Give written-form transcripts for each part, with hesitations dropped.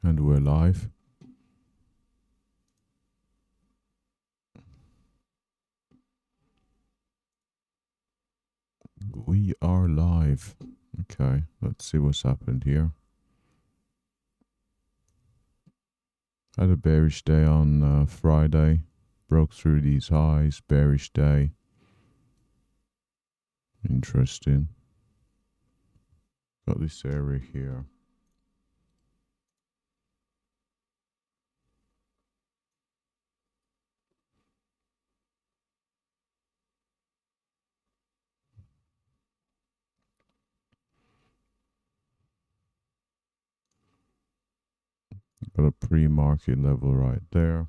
And we're live. We are live. Okay, let's see what's happened here. Had a bearish day on Friday. Broke through these highs. Bearish day. Interesting. Got this area here. Got a pre-market level right there.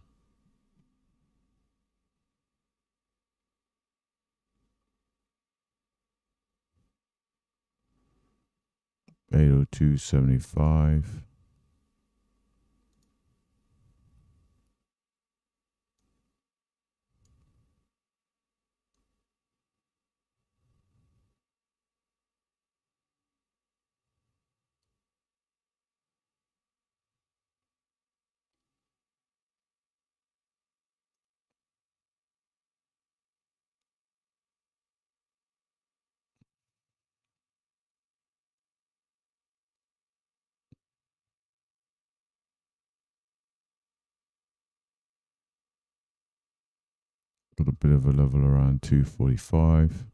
$802.75. Got a bit of a level around 245.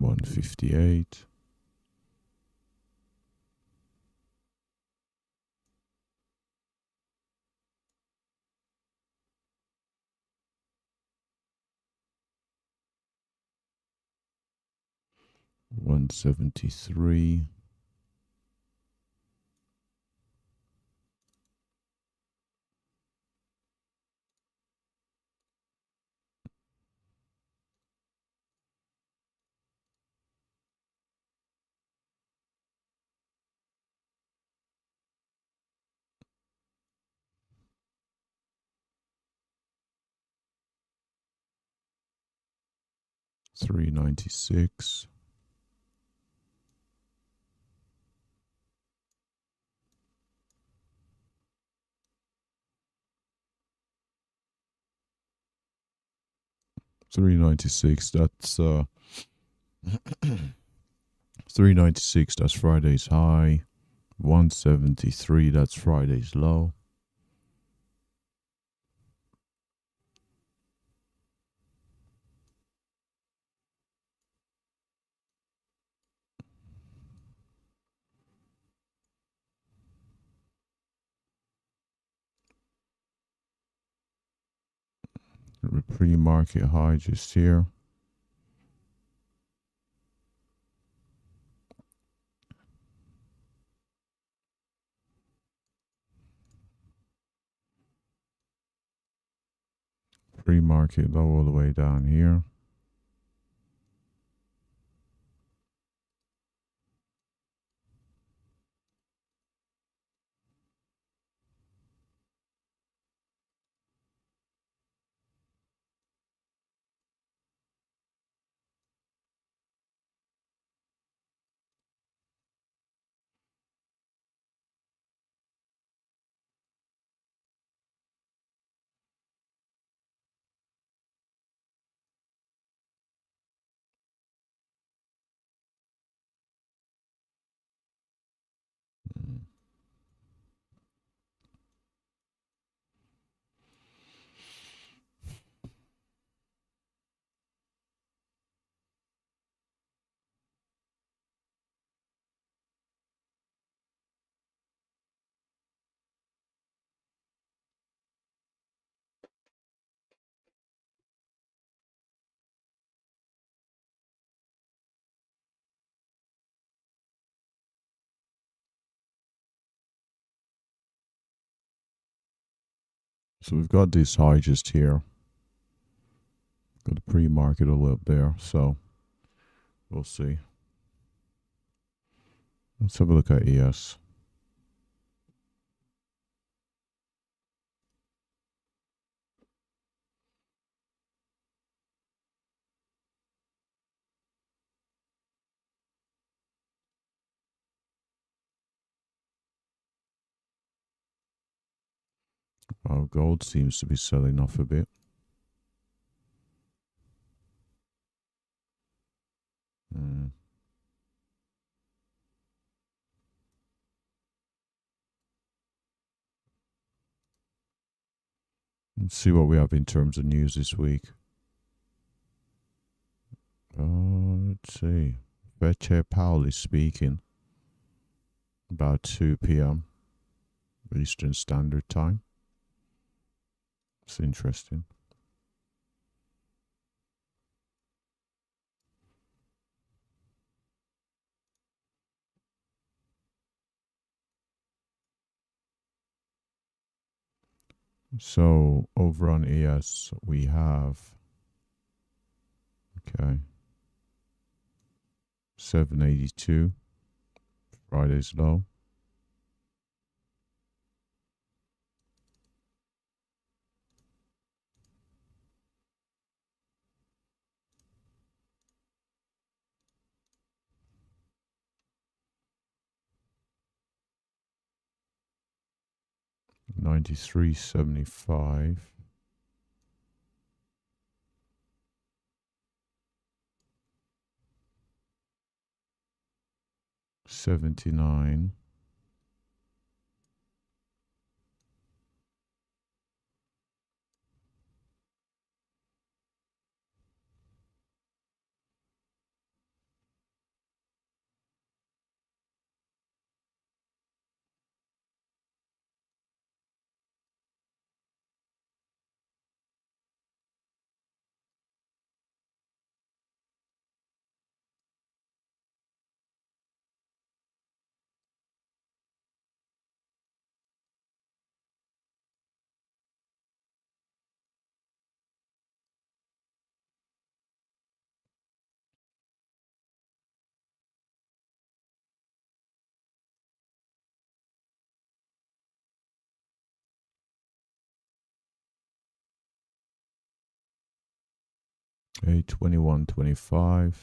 $158. $173. $396. $396. That's 396. That's Friday's high. 173. That's Friday's low. Pre-market high just here. Pre-market low all the way down here. So we've got this high just here. Got the pre-market all up there, so we'll see. Let's have a look at ES. Well, gold seems to be selling off a bit. Mm. Let's see what we have in terms of news this week. Let's see. Fed Chair Powell is speaking about 2 p.m. Eastern Standard Time. It's interesting. So over on ES we have, okay, 782, Friday's low. $93.75. $79. $821.25.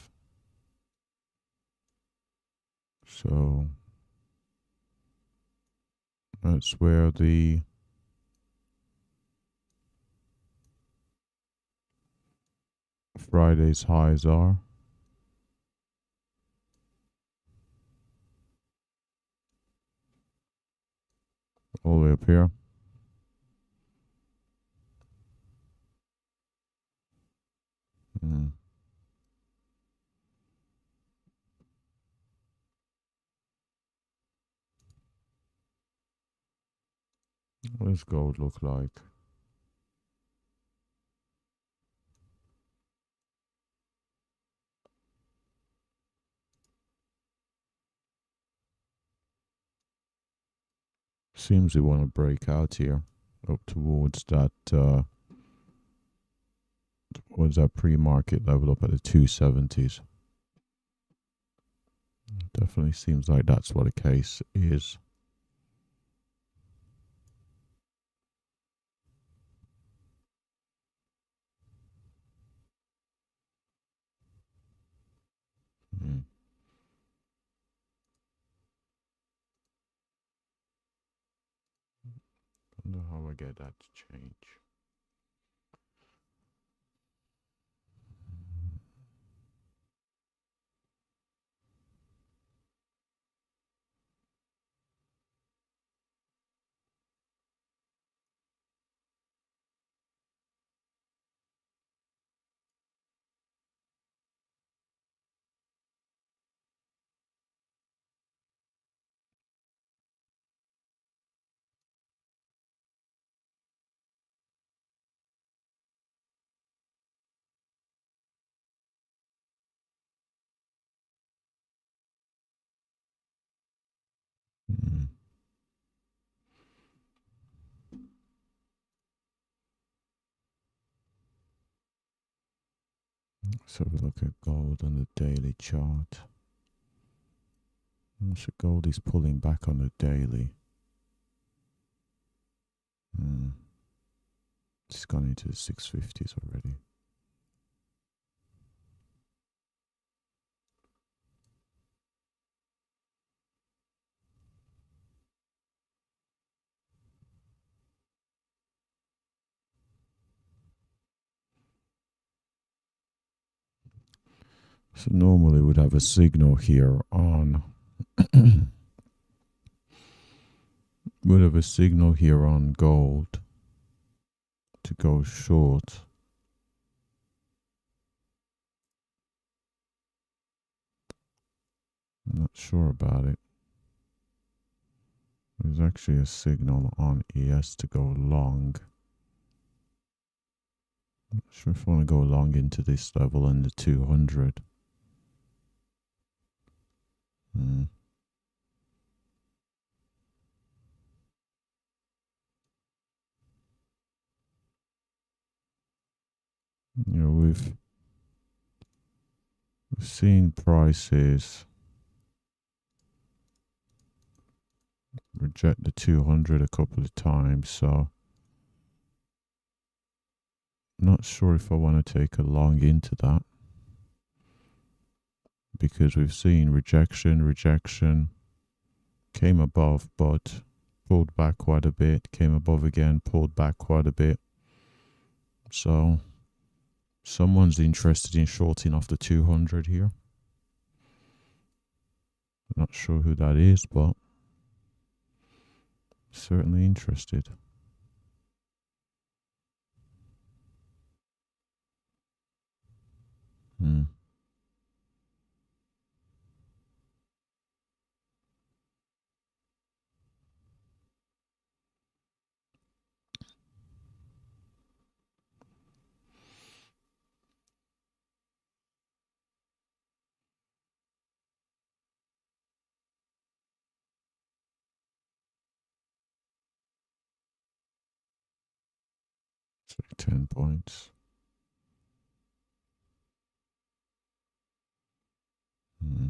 So that's where the Friday's highs are. All the way up here. Mm. What does gold look like? Seems we want to break out here up towards that pre-market level up at the 270s. Definitely seems like that's what the case is. Mm. Wonder how I get that to change. Let's have a look at gold on the daily chart. So gold is pulling back on the daily. It's gone into the 650s already. So normally we'd have a signal here on would have a signal here on gold to go short. I'm not sure about it. There's actually a signal on ES to go long. I'm not sure if I want to go long into this level and the 200. You know, we've seen prices reject the 200 a couple of times, so not sure if I want to take a long into that, because we've seen rejection, came above but pulled back quite a bit, came above again, pulled back quite a bit. So someone's interested in shorting off the 200 here. Not sure who that is, but certainly interested. So 10 points. Hmm.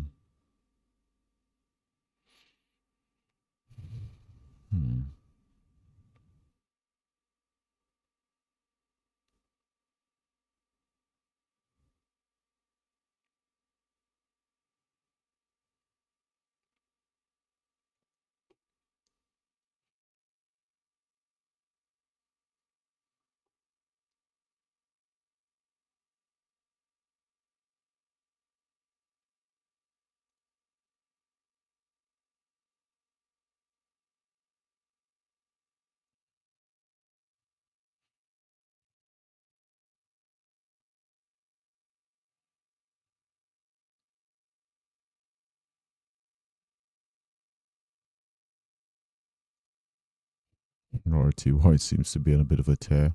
RTY seems to be on a bit of a tear.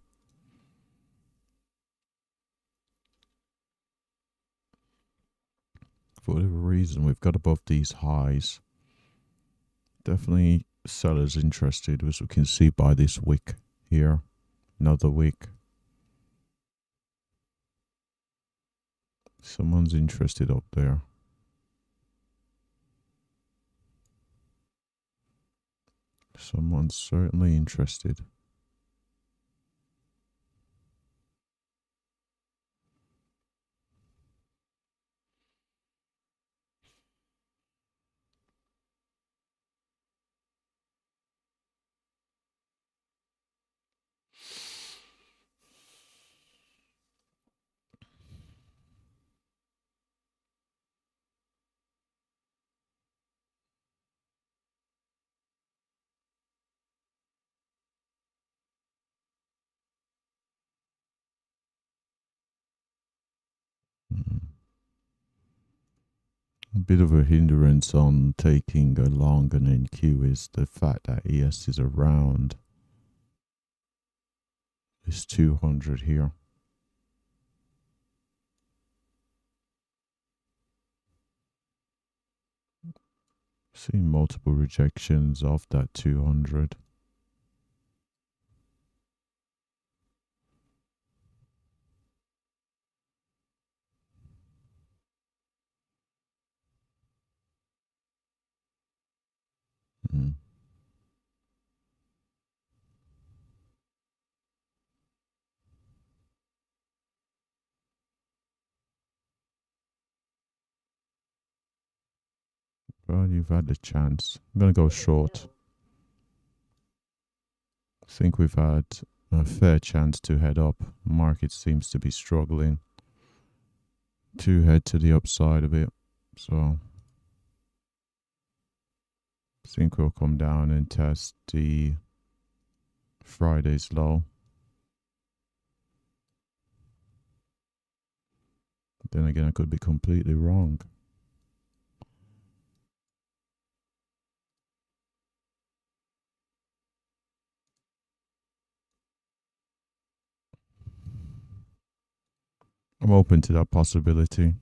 For whatever reason, we've got above these highs. Definitely sellers interested, as we can see by this wick here. Another wick. Someone's interested up there. Someone's certainly interested. A bit of a hindrance on taking a long an NQ is the fact that ES is around this 200 here. Seeing multiple rejections of that 200. Mm. Well, you've had the chance. I'm going to go short. I think we've had a fair chance to head up. Market seems to be struggling to head to the upside a bit. So I think we'll come down and test the Friday's low. Then again, I could be completely wrong. I'm open to that possibility.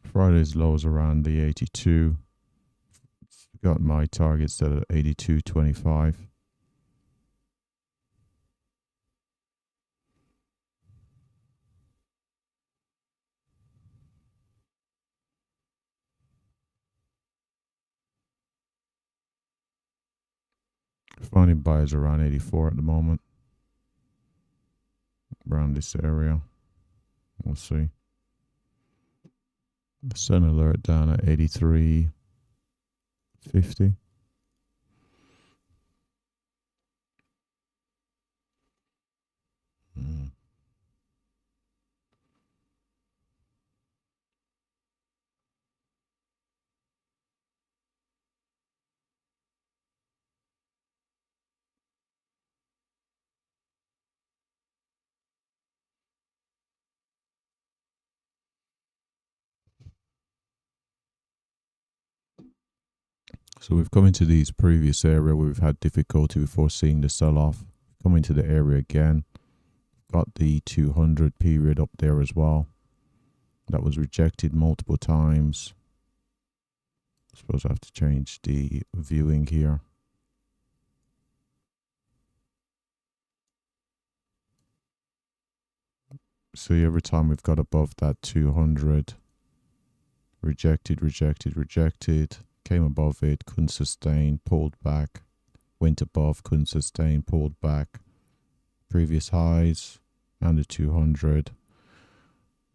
Friday's low is around the 82. Got my target set at 82.25. Finding buyers around 84 at the moment. Around this area. We'll see. Send alert down at 83.50. So we've come into these previous area where we've had difficulty before seeing the sell-off. Come into the area again. Got the 200 period up there as well. That was rejected multiple times. I suppose I have to change the viewing here. See, every time we've got above that 200, rejected, rejected, rejected, came above it, couldn't sustain, pulled back, went above, couldn't sustain, pulled back, previous highs, and the 200.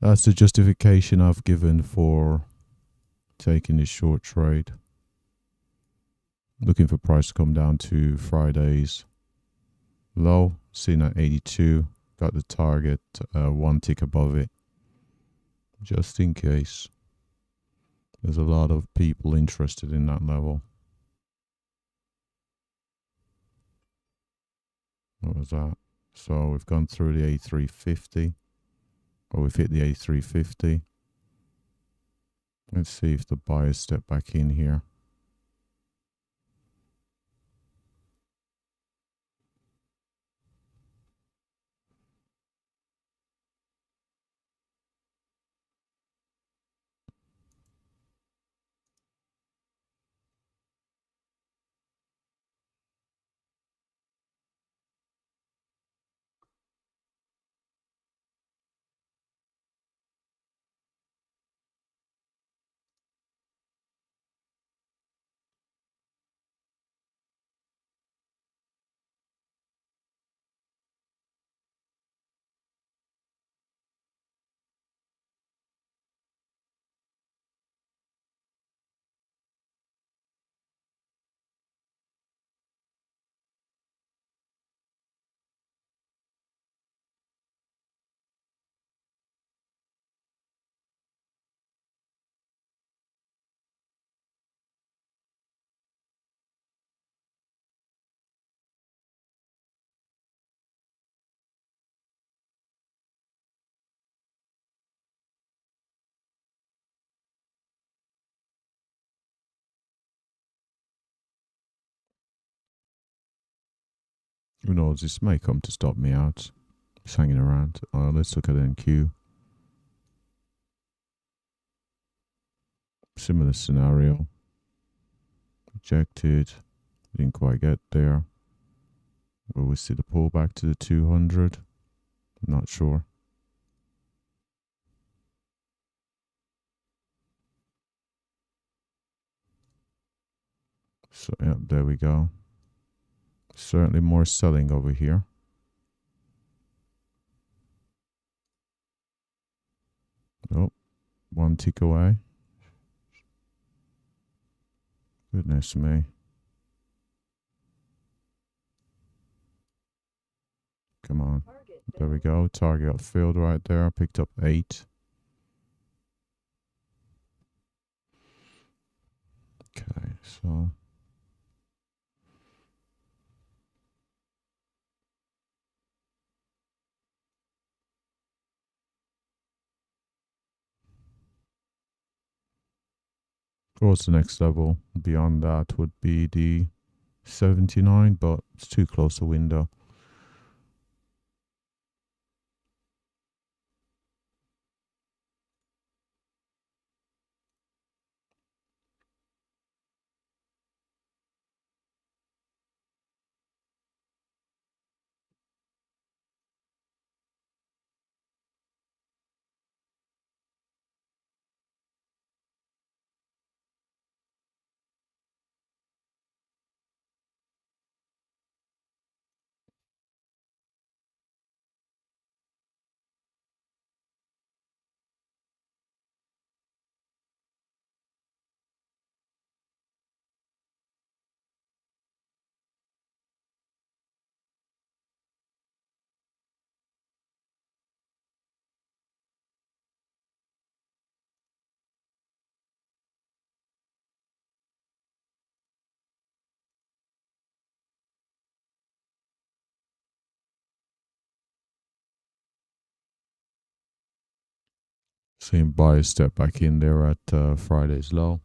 That's the justification I've given for taking this short trade. Looking for price to come down to Friday's low, seen at 82. Got the target one tick above it, just in case. There's a lot of people interested in that level. What was that? So we've gone through the 83.50, or we've hit the 83.50. Let's see if the buyers step back in here. Who knows, this may come to stop me out. Just hanging around. Let's look at NQ. Similar scenario. Rejected. Didn't quite get there. Will we see the pullback to the 200? Not sure. So yeah, there we go. Certainly more selling over here. Oh, one tick away. Goodness me. Come on. There we go. Target got filled right there. Picked up 8. Okay, so what's the next level? Beyond that would be the 79, but it's too close a window. Same buy step back in there at Friday's low.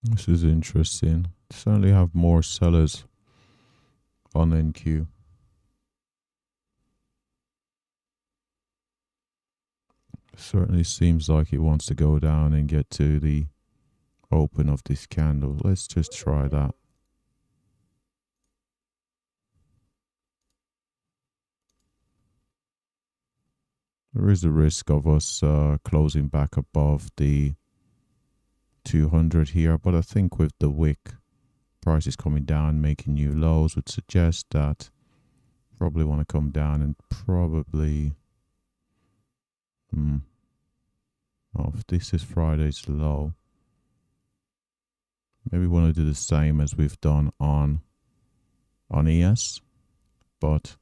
This is interesting. Certainly have more sellers on NQ. Certainly seems like it wants to go down and get to the open of this candle. Let's just try that. There is a risk of us closing back above the 200 here, but I think with the wick Price is coming down, making new lows, would suggest that probably want to come down and probably well, if this is Friday's low, maybe want to do the same as we've done on ES, but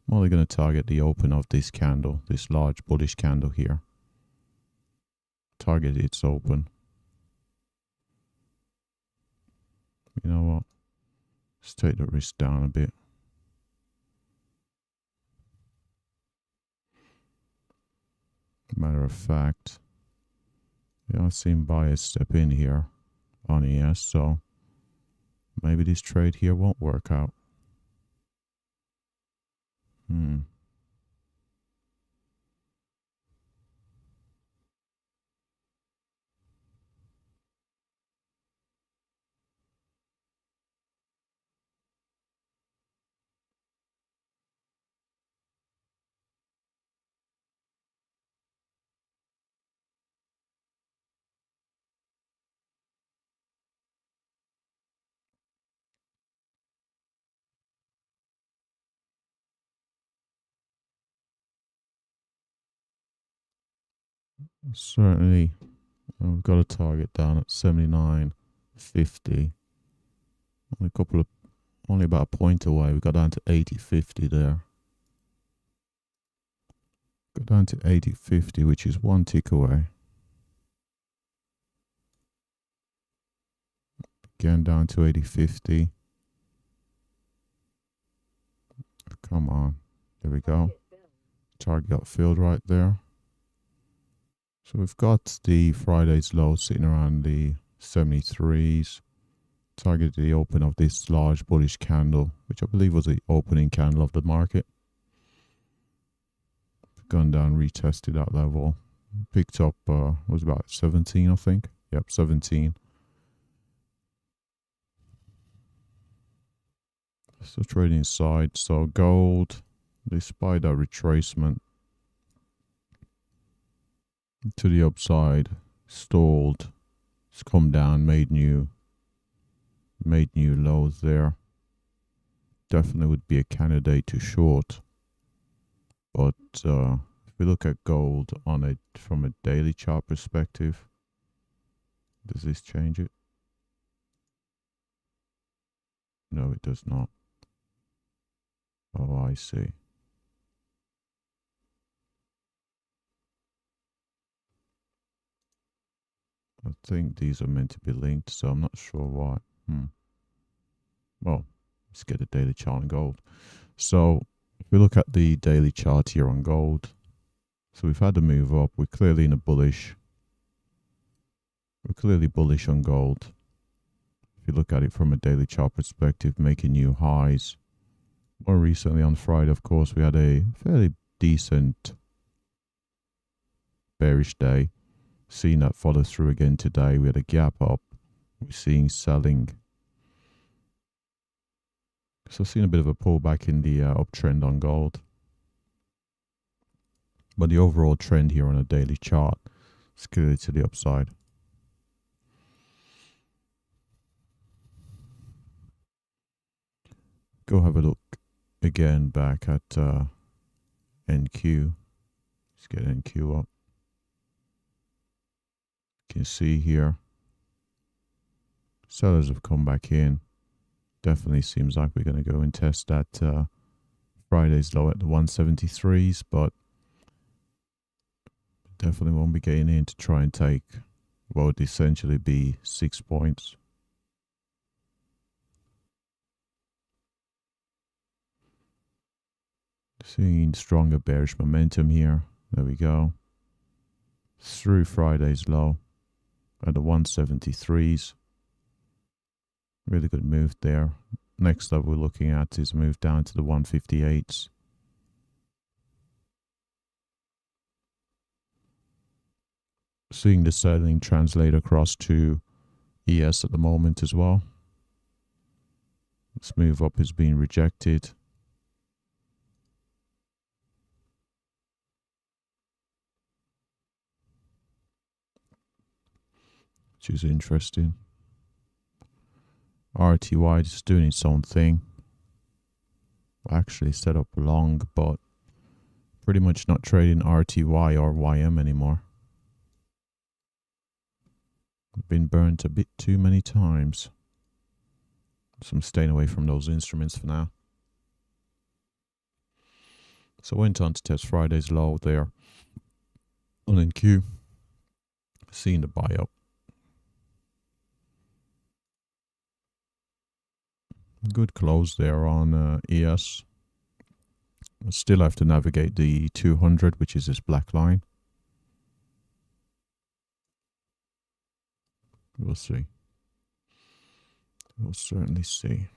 I'm only going to target the open of this candle, this large bullish candle here. Target its open. You know what? Let's take the risk down a bit. Matter of fact, yeah, I've seen buyers step in here on ES, so maybe this trade here won't work out. Certainly, we've got a target down at 79.50. Only about a point away. We got down to 80.50 there. Got down to 80.50, which is one tick away. Again down to 80.50. Come on. There we go. Target got filled right there. So we've got the Friday's low sitting around the 73s. Target the open of this large bullish candle, which I believe was the opening candle of the market. Gone down, retested that level. Picked up, was about 17, I think. Yep, 17. So trading inside. So gold, despite that retracement to the upside, stalled. It's come down, made new lows there. Definitely would be a candidate to short. But if we look at gold from a daily chart perspective, does this change it? No, it does not. Oh, I see. I think these are meant to be linked, so I'm not sure why. Well, let's get a daily chart on gold. So if we look at the daily chart here on gold, so we've had a move up. We're clearly in a bullish. We're clearly bullish on gold. If you look at it from a daily chart perspective, making new highs. More recently on Friday, of course, we had a fairly decent bearish day. Seeing that follow through again today. We had a gap up. We're seeing selling. So seeing a bit of a pullback in the uptrend on gold. But the overall trend here on a daily chart is clearly to the upside. Go have a look again back at NQ. Let's get NQ up. You can see here, sellers have come back in. Definitely seems like we're going to go and test that Friday's low at the 173s, but definitely won't be getting in to try and take what would essentially be 6 points. Seeing stronger bearish momentum here. There we go. Through Friday's low at the 173s. Really good move there. Next up we're looking at is move down to the 158s. Seeing the selling translate across to ES at the moment as well. This move up is being rejected. Which is interesting. RTY is doing its own thing. Actually set up long, but pretty much not trading RTY or YM anymore. Been burnt a bit too many times. So I'm staying away from those instruments for now. So I went on to test Friday's low there on NQ. Seeing the buy up. Good close there on ES. I still have to navigate the 200, which is this black line. We'll see. We'll certainly see.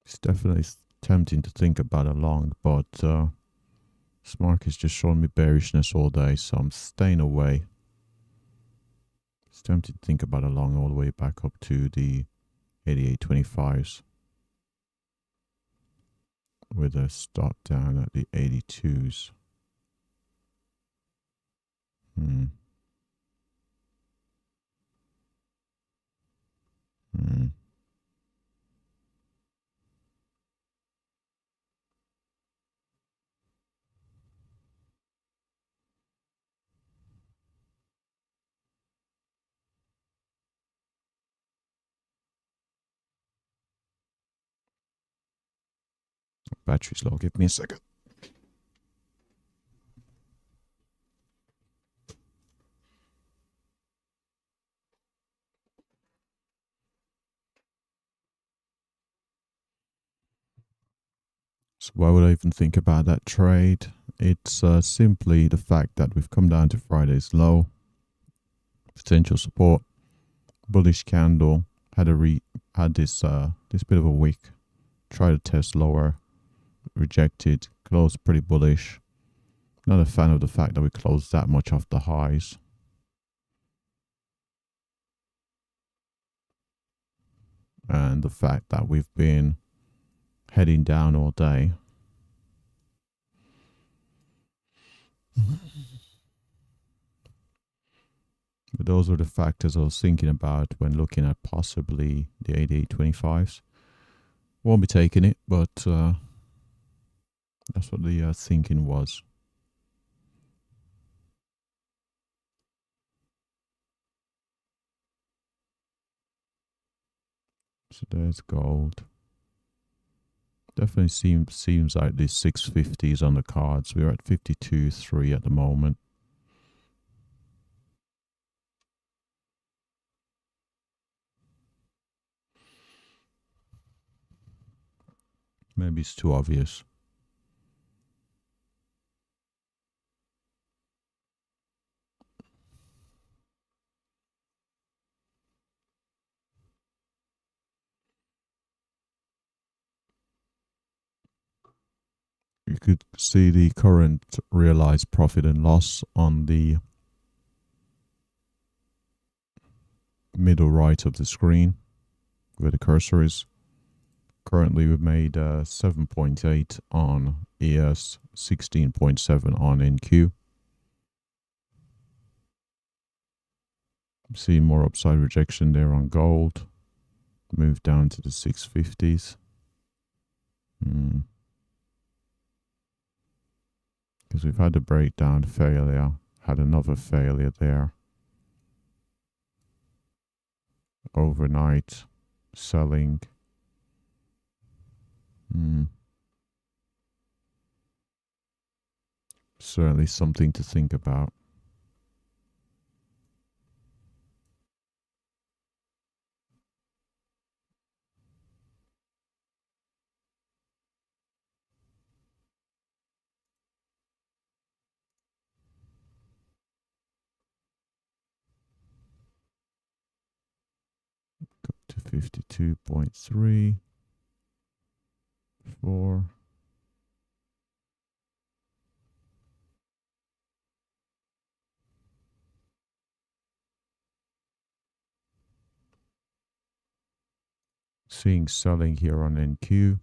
It's definitely tempting to think about a long, but this market's just showing me bearishness all day, so I'm staying away. It's tempting to think about a long all the way back up to the 88.25s with a stop down at the 82s. Battery's low. Give me a second. So why would I even think about that trade? It's simply the fact that we've come down to Friday's low. Potential support. Bullish candle. Had this bit of a wick. Tried to test lower. Rejected. Closed pretty bullish. Not a fan of the fact that we closed that much off the highs. And the fact that we've been heading down all day. But those were the factors I was thinking about when looking at possibly the 88.25s. Won't be taking it, but that's what the thinking was. So there's gold. Definitely seems like this 650 is on the cards. We're at 52.3 at the moment. Maybe it's too obvious. You could see the current realized profit and loss on the middle right of the screen where the cursor is. Currently we've made 7.8 on ES, 16.7 on NQ. Seeing more upside rejection there on gold. Move down to the 650s. Because we've had a breakdown failure, had another failure there. Overnight selling. Certainly something to think about. Go to 52.3. 4. Seeing selling here on NQ.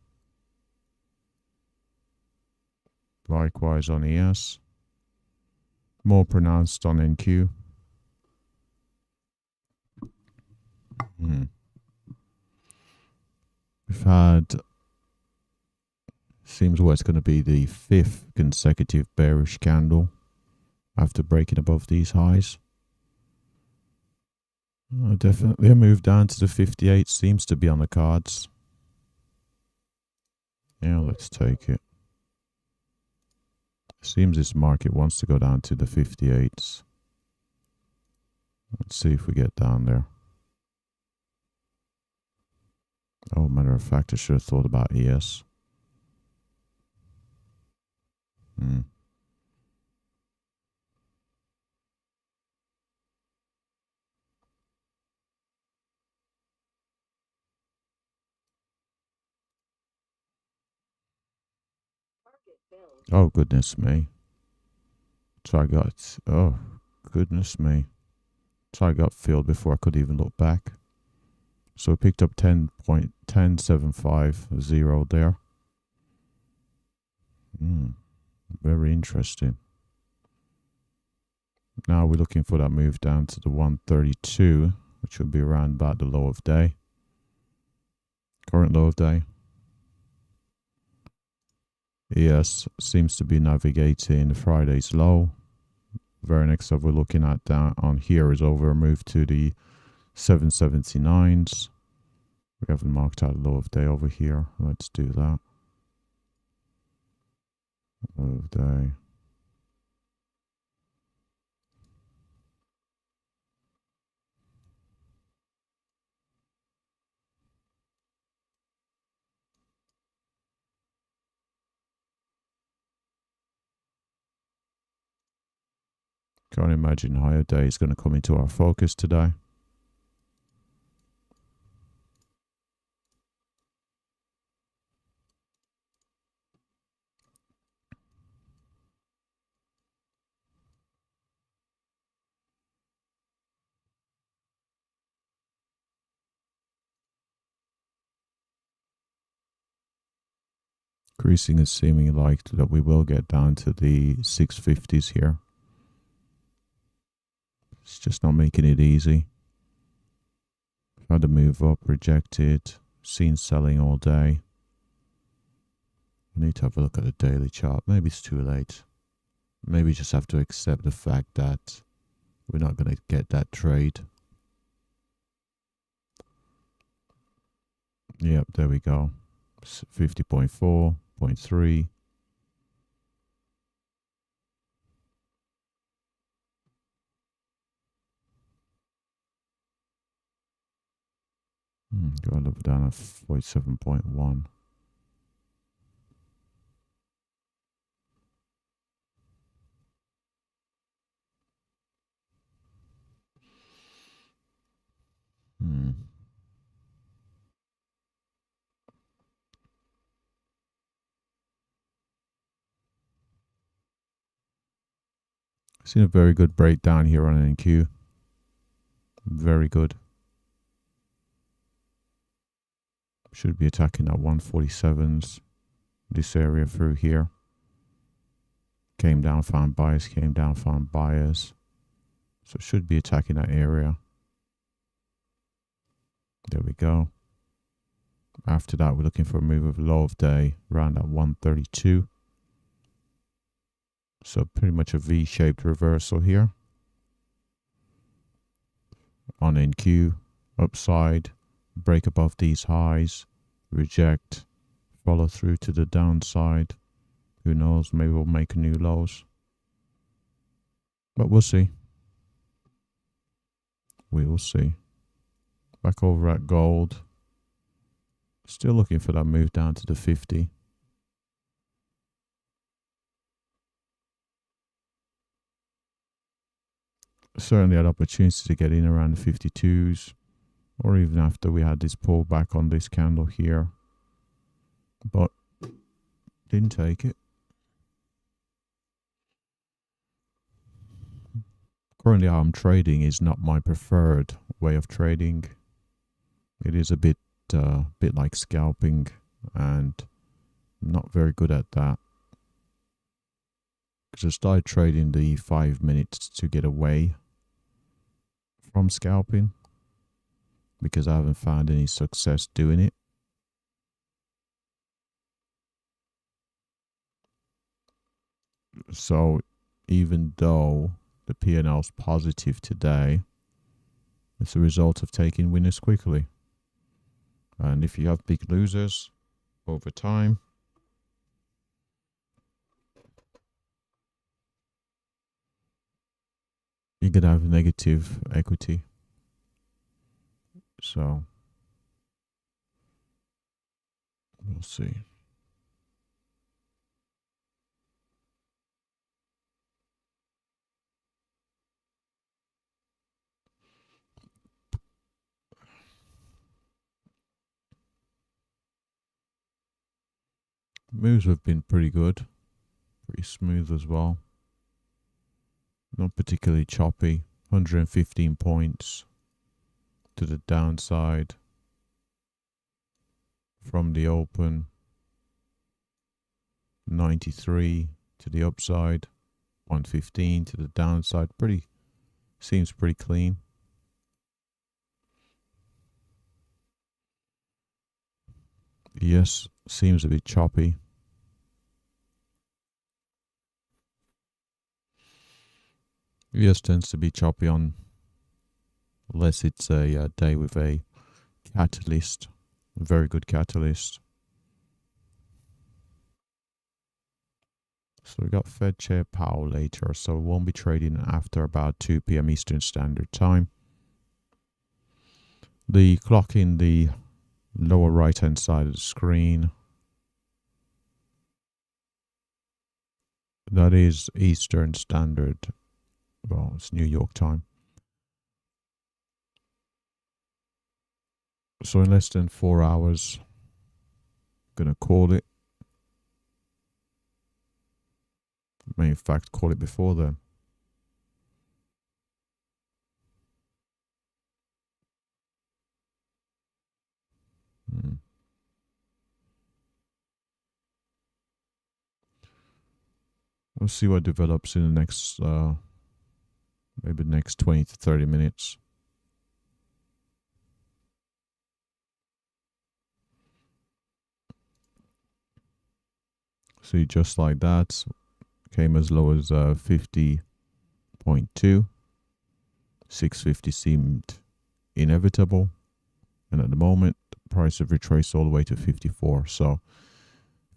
Likewise on ES. More pronounced on NQ. We've had, seems what it's going to be the 5th consecutive bearish candle after breaking above these highs. Definitely a move down to the 58 seems to be on the cards. Yeah, let's take it. Seems this market wants to go down to the 58s. Let's see if we get down there. Oh, matter of fact, I should have thought about ES. Oh, goodness me. So I got, oh, goodness me. So I got filled before I could even look back. So we picked up 10.10750 there. Very interesting. Now we're looking for that move down to the 132, which will be around about the low of day. Current low of day. ES seems to be navigating Friday's low. Very next up we're looking at down on here is over a move to the 779s. We haven't marked out low of day over here. Let's do that. Low of day. Can't imagine higher day is going to come into our focus today. Increasing is seeming like that we will get down to the 650s here. It's just not making it easy. Had to move up, rejected, seen selling all day. I need to have a look at the daily chart. Maybe it's too late. Maybe just have to accept the fact that we're not going to get that trade. Yep, there we go. 50.4, 0.3. Go a little bit down at 47.1. Seen a very good breakdown here on NQ. Very good. Should be attacking that 147s. This area through here. Came down, found buyers. Came down, found buyers. So should be attacking that area. There we go. After that, we're looking for a move of low of day around at 132. So pretty much a V-shaped reversal here. On NQ, upside, break above these highs, reject, follow through to the downside. Who knows, maybe we'll make new lows. But we'll see. We will see. Back over at gold. Still looking for that move down to the 50. Certainly had opportunity to get in around the 52s. Or even after we had this pullback on this candle here. But didn't take it. Currently how I'm trading is not my preferred way of trading. It is a bit like scalping, and I'm not very good at that. Because I started trading the 5 minutes to get away from scalping. because I haven't found any success doing it. So even though the P&L is positive today, it's a result of taking winners quickly. And if you have big losers over time, you're going to have negative equity. So we'll see. Moves have been pretty good, pretty smooth as well. Not particularly choppy. 115 points to the downside from the open. 93 to the upside. 115 to the downside. Seems pretty clean. Yes, seems a bit choppy. Yes, tends to be choppy unless it's a day with a catalyst, a very good catalyst. So we got Fed Chair Powell later, so we won't be trading after about 2 p.m. Eastern Standard Time. The clock in the lower right hand side of the screen, that is Eastern Standard. Well, it's New York time. So in less than 4 hours, I'm gonna call it. May in fact call it before then. We'll see what develops in the next, maybe next 20 to 30 minutes. See, just like that, came as low as 50.2. 650 seemed inevitable, and at the moment, the price have retraced all the way to 54. So,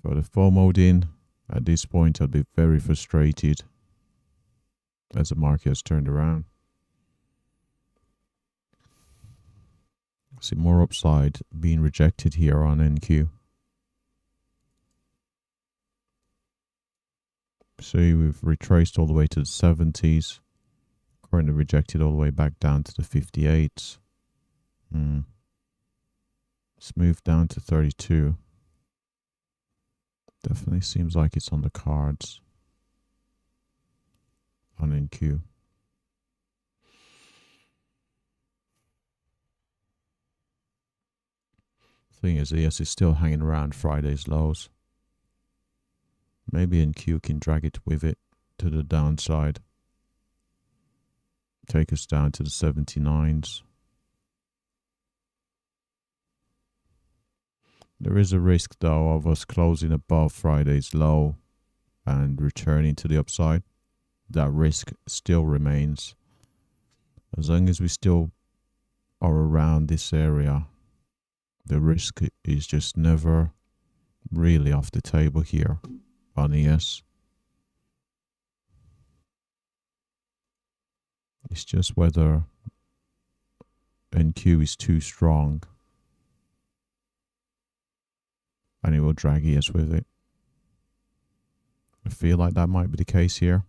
for the FOMO'd in, at this point, I'd be very frustrated as the market has turned around. See more upside being rejected here on NQ. See, we've retraced all the way to the 70s. Currently rejected all the way back down to the 58s. It's moved down to 32. Definitely seems like it's on the cards on NQ. Thing is, yes, it's still hanging around Friday's lows. Maybe NQ can drag it with it to the downside. Take us down to the 79s. There is a risk, though, of us closing above Friday's low and returning to the upside. That risk still remains. As long as we still are around this area, the risk is just never really off the table here on ES. It's just whether NQ is too strong and it will drag ES with it. I feel like that might be the case here.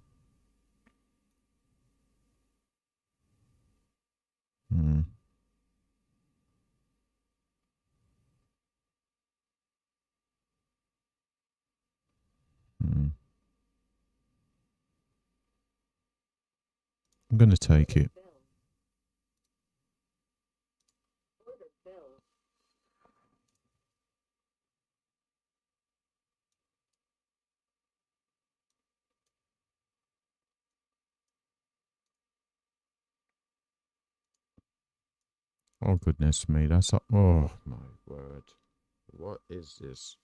I'm going to take it. Oh, goodness me. That's a, oh, my word. What is this?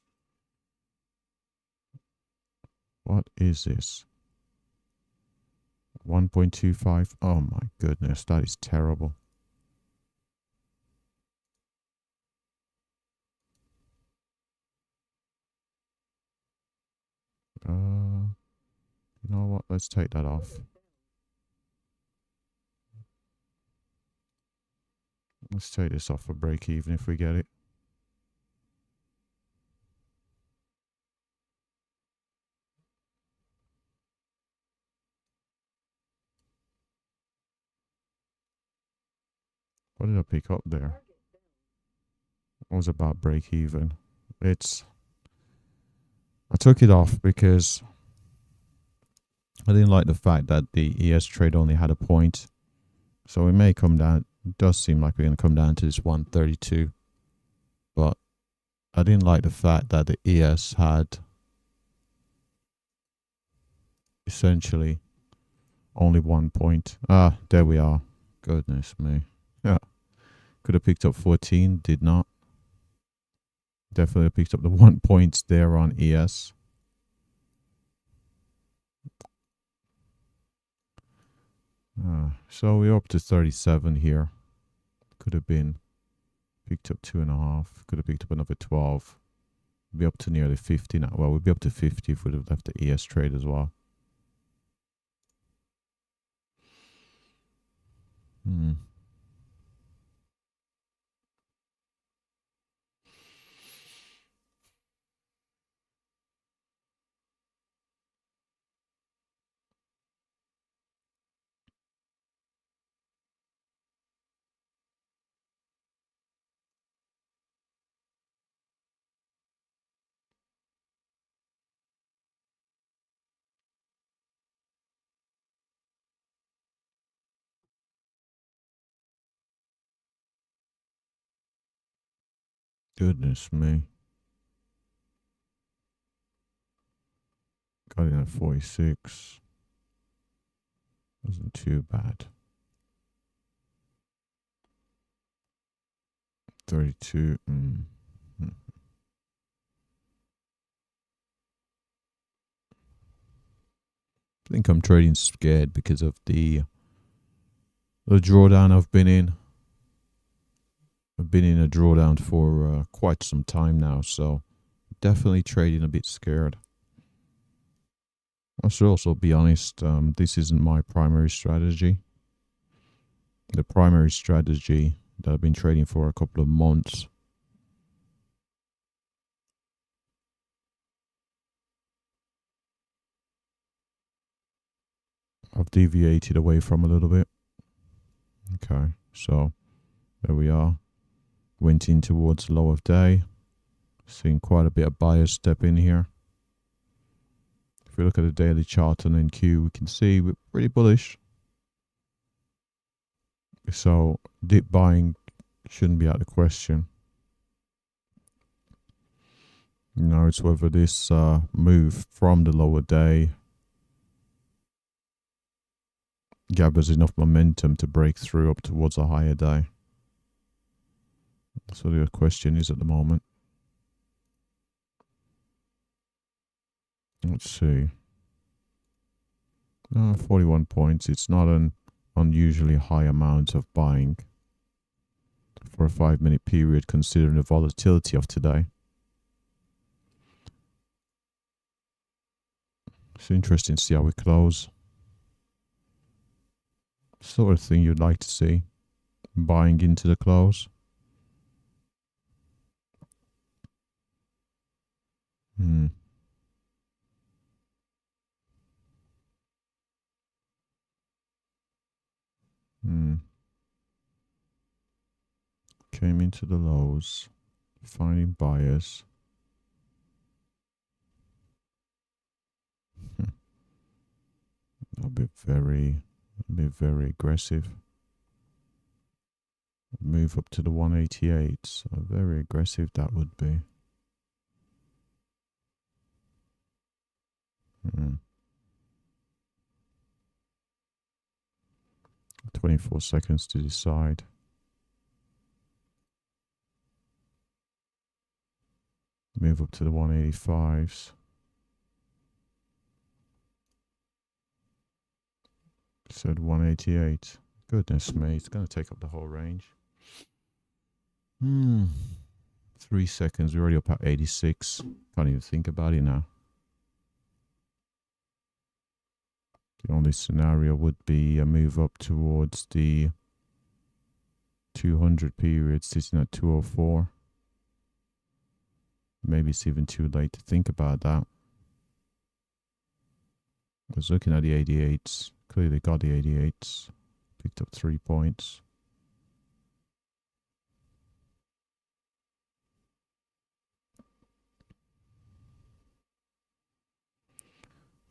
What is this? 1.25. Oh, my goodness. That is terrible. You know what? Let's take that off. Let's take this off for break even if we get it. What did I pick up there? It was about break even. I took it off because I didn't like the fact that the ES trade only had a point. So it may come down. It does seem like we're going to come down to this 132. But I didn't like the fact that the ES had essentially only 1 point. Ah, there we are. Goodness me. Yeah. Could have picked up 14. Did not. Definitely picked up the 1 point there on ES. So we're up to 37 here. Could have been picked up 2.5. Could have picked up another 12. Be up to nearly 50 now. Well, we'd be up to 50 if we'd have left the ES trade as well. Goodness me. Got in at 46. Wasn't too bad. 32. I think I'm trading scared because of the drawdown I've been in. I've been in a drawdown for quite some time now, so definitely trading a bit scared. I should also be honest, this isn't my primary strategy. The primary strategy that I've been trading for a couple of months I've deviated away from a little bit. Okay, so there we are. Went in towards the low of day. Seeing quite a bit of buyers step in here. If we look at the daily chart on NQ, we can see we're pretty bullish. So dip buying shouldn't be out of the question. Now it's whether this move from the lower day gathers enough momentum to break through up towards a higher day. That's what the question is at the moment. Let's see. 41 points. It's not an unusually high amount of buying for a 5-minute period considering the volatility of today. It's interesting to see how we close. Sort of thing you'd like to see. Buying into the close. Came into the lows. Finding buyers. I'll be very aggressive. Move up to the 188. So very aggressive that would be. 24 seconds to decide. move up to the 185s. Said 188. Goodness me, it's going to take up the whole range. 3 seconds, we're already up at 86. Can't even think about it now. The only scenario would be a move up towards the 200 period, sitting at 204. Maybe it's even too late to think about that. I was looking at the 88s. Clearly got the 88s. Picked up 3 points.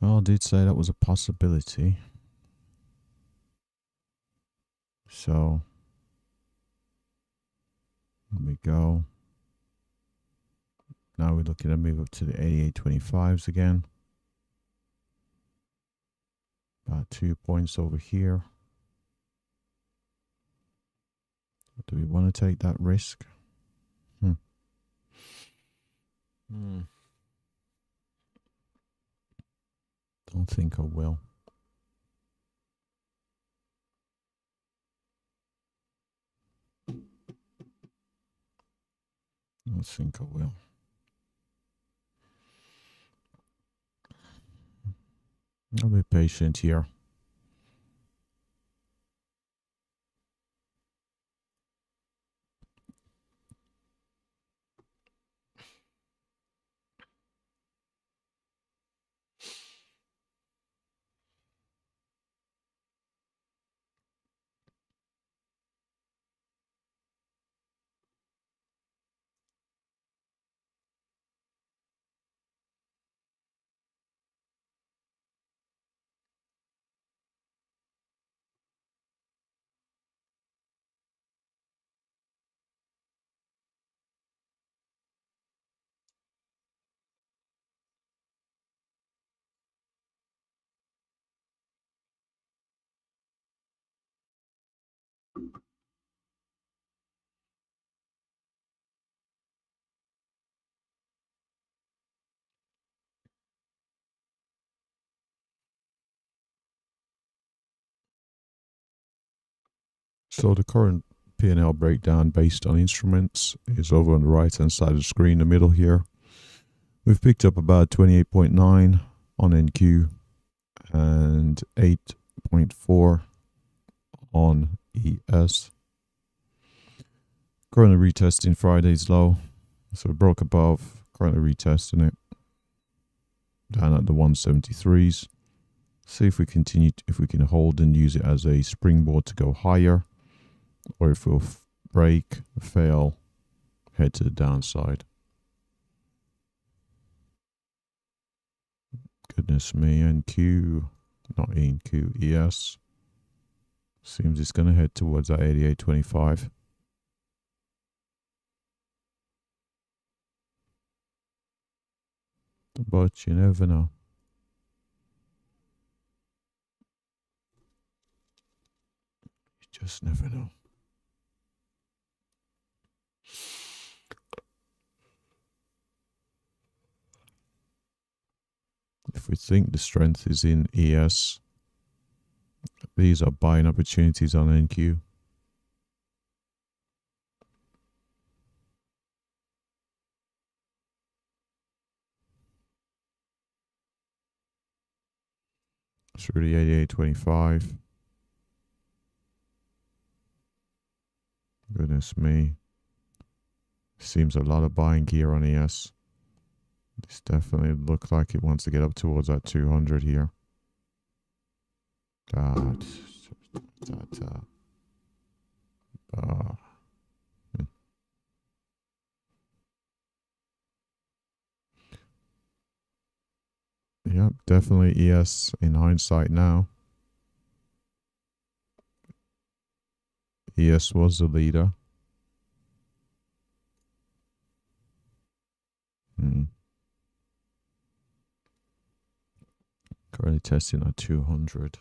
Well, I did say that was a possibility. So, there we go. Now we're looking to move up to the 88.25s again. About 2 points over here. Do we want to take that risk? Don't think I will. Don't think I will. I'll be patient here. So the current P&L breakdown based on instruments is over on the right hand side of the screen, the middle here. We've picked up about 28.9 on NQ and 8.4 on ES. Currently retesting Friday's low, so we broke above, currently retesting it down at the 173s. See if we continue, if we can hold and use it as a springboard to go higher, or if we'll break, fail, head to the downside. Goodness me, NQ, not NQ, ES. Seems it's going to head towards that 88.25. But you never know. You just never know. If we think the strength is in ES, these are buying opportunities on NQ. Through the 88.25. Goodness me. Seems a lot of buying gear on ES. This definitely looks like it wants to get up towards that 200 here. God. Yep, definitely ES in hindsight now. ES was the leader. Currently testing at 200.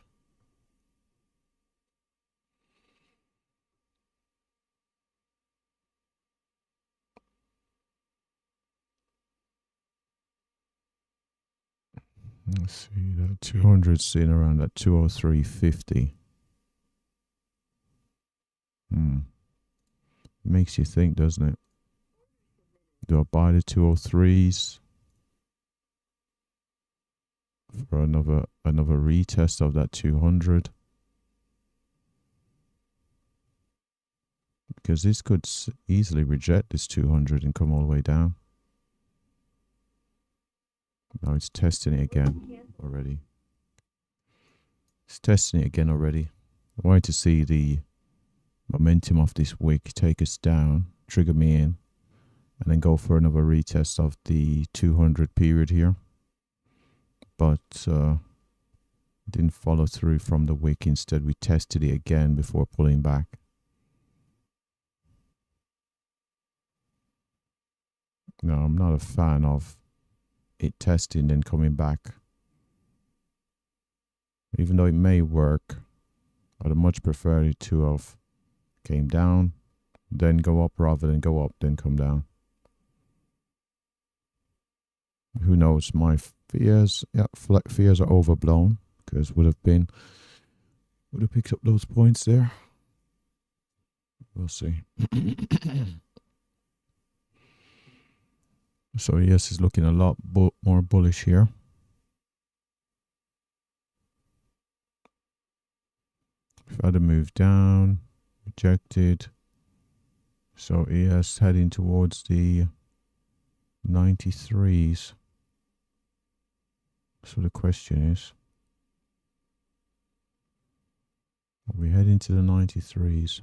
Let's see, that 200 sitting around that 203.50. Makes you think, doesn't it? Do I buy the 203s for another retest of that 200? Because this could easily reject this 200 and come all the way down. Now it's testing it again already. It's testing it again already. I wanted to see the momentum of this wick take us down, trigger me in, and then go for another retest of the 200 period here. But didn't follow through from the wick. Instead, we tested it again before pulling back. No, I'm not a fan of it testing then coming back. Even though it may work, I'd much prefer it to have came down, then go up, rather than go up, then come down. Who knows? My fears, fears are overblown, because would have picked up those points there. We'll see. So yes, it's looking a lot more bullish here. We've had a move down, rejected. So ES heading towards the 93s. So the question is, are we heading to the 93s?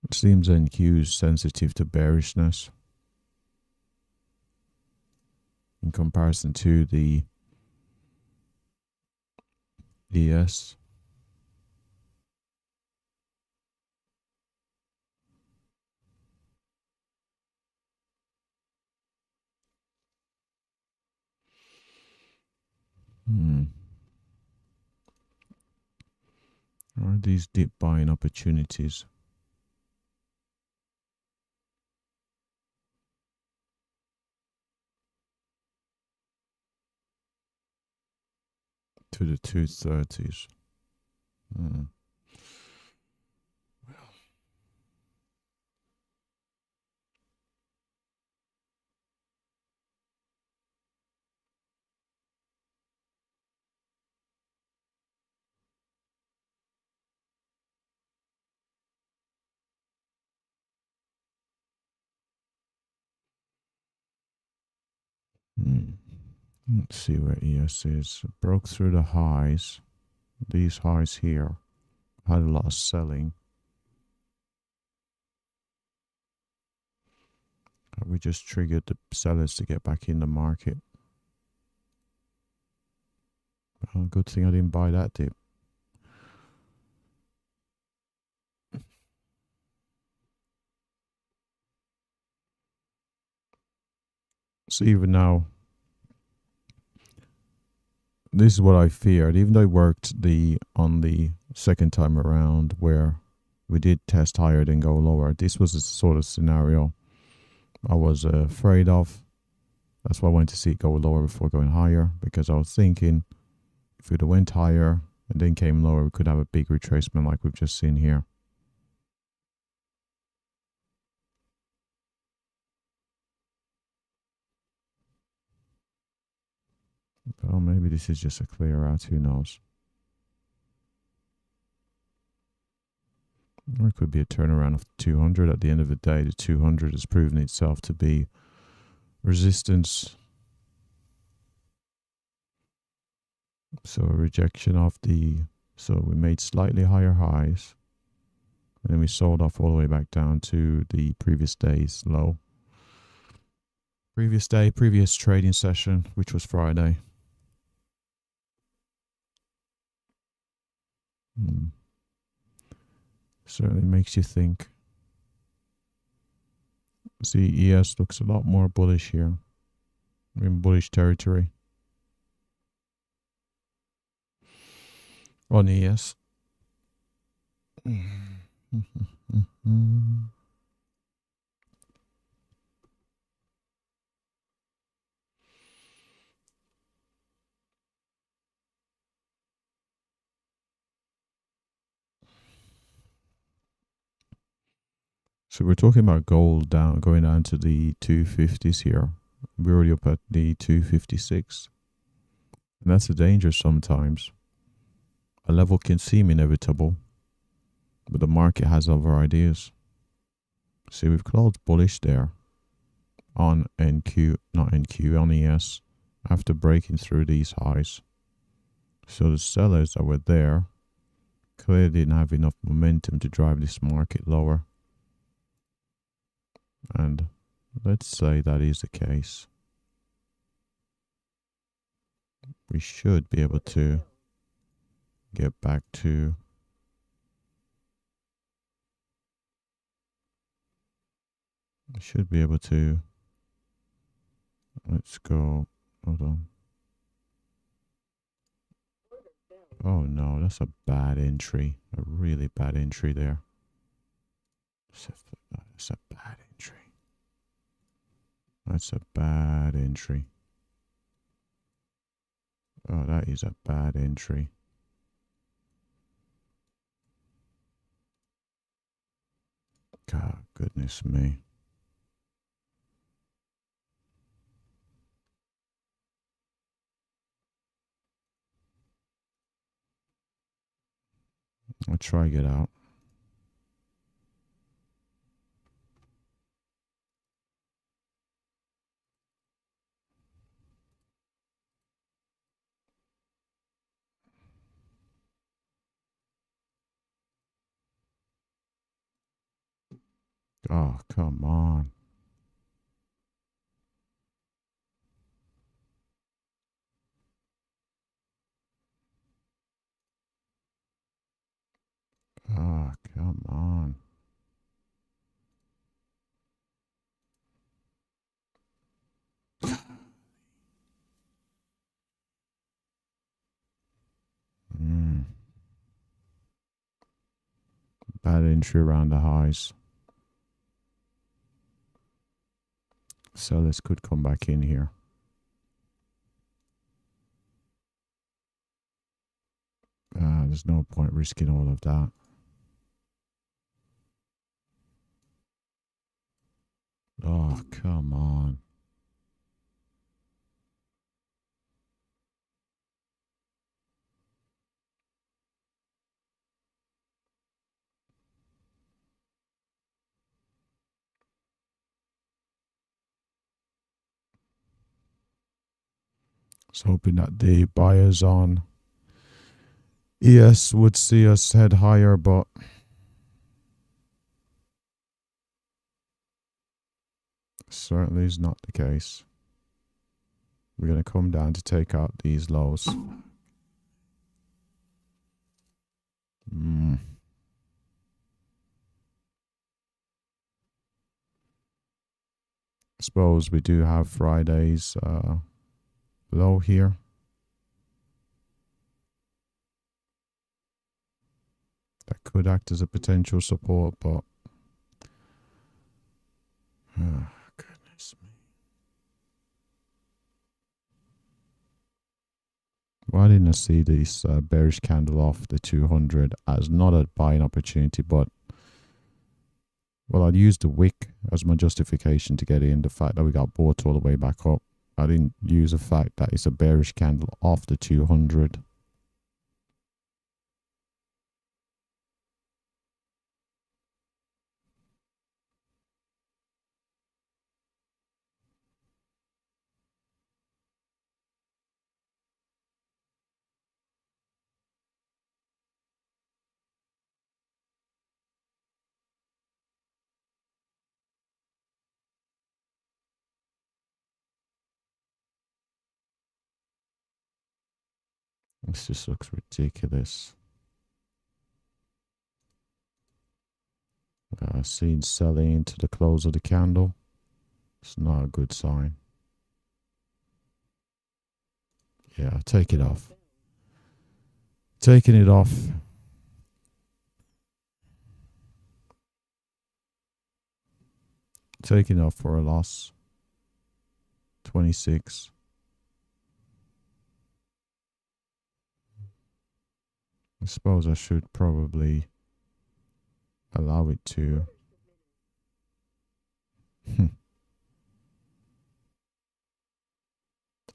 It seems NQ is sensitive to bearishness in comparison to the ES. Are these dip buying opportunities? To the 230s. Let's see where ES is. Broke through the highs. These highs here had a lot of selling. We just triggered the sellers to get back in the market. Oh, good thing I didn't buy that dip. So even now, this is what I feared. Even though it worked on the second time around where we did test higher then go lower, this was the sort of scenario I was afraid of. That's why I wanted to see it go lower before going higher, because I was thinking if it went higher and then came lower, we could have a big retracement like we've just seen here. Well, maybe this is just a clear out, who knows. Or it could be a turnaround of 200. At the end of the day, the 200 has proven itself to be resistance. So a rejection of so we made slightly higher highs. And then we sold off all the way back down to the previous day's low. Previous trading session, which was Friday. Certainly makes you think. See, ES looks a lot more bullish here. We're in bullish territory. On ES. So we're talking about gold down, going down to the 250s here. We're already up at the 256. And that's the danger sometimes. A level can seem inevitable, but the market has other ideas. See, we've closed bullish there on NQ, not NQ, on ES, after breaking through these highs. So the sellers that were there clearly didn't have enough momentum to drive this market lower. And let's say that is the case. We should be able to get back to let's go, hold on. Oh no, that's a bad entry, a really bad entry there. That's a bad entry. That's a bad entry. Oh, that is a bad entry. God, goodness me. I'll try to get out. Oh, come on. Oh, come on. Bad entry around the highs. Sellers could come back in here. There's no point risking all of that. Oh, come on. I was hoping that the buyers on ES would see us head higher, but certainly is not the case. We're going to come down to take out these lows. I suppose we do have Friday's low here. That could act as a potential support, but oh, goodness me. Why didn't I see this bearish candle off the 200 as not a buying opportunity, but well, I'd use the wick as my justification to get in. The fact that we got bought all the way back up. I didn't use the fact that it's a bearish candle off the 200. This just looks ridiculous. Seen selling into the close of the candle. It's not a good sign. Yeah, take it off. Taking it off. Taking off for a loss. 26. I suppose I should probably allow it to.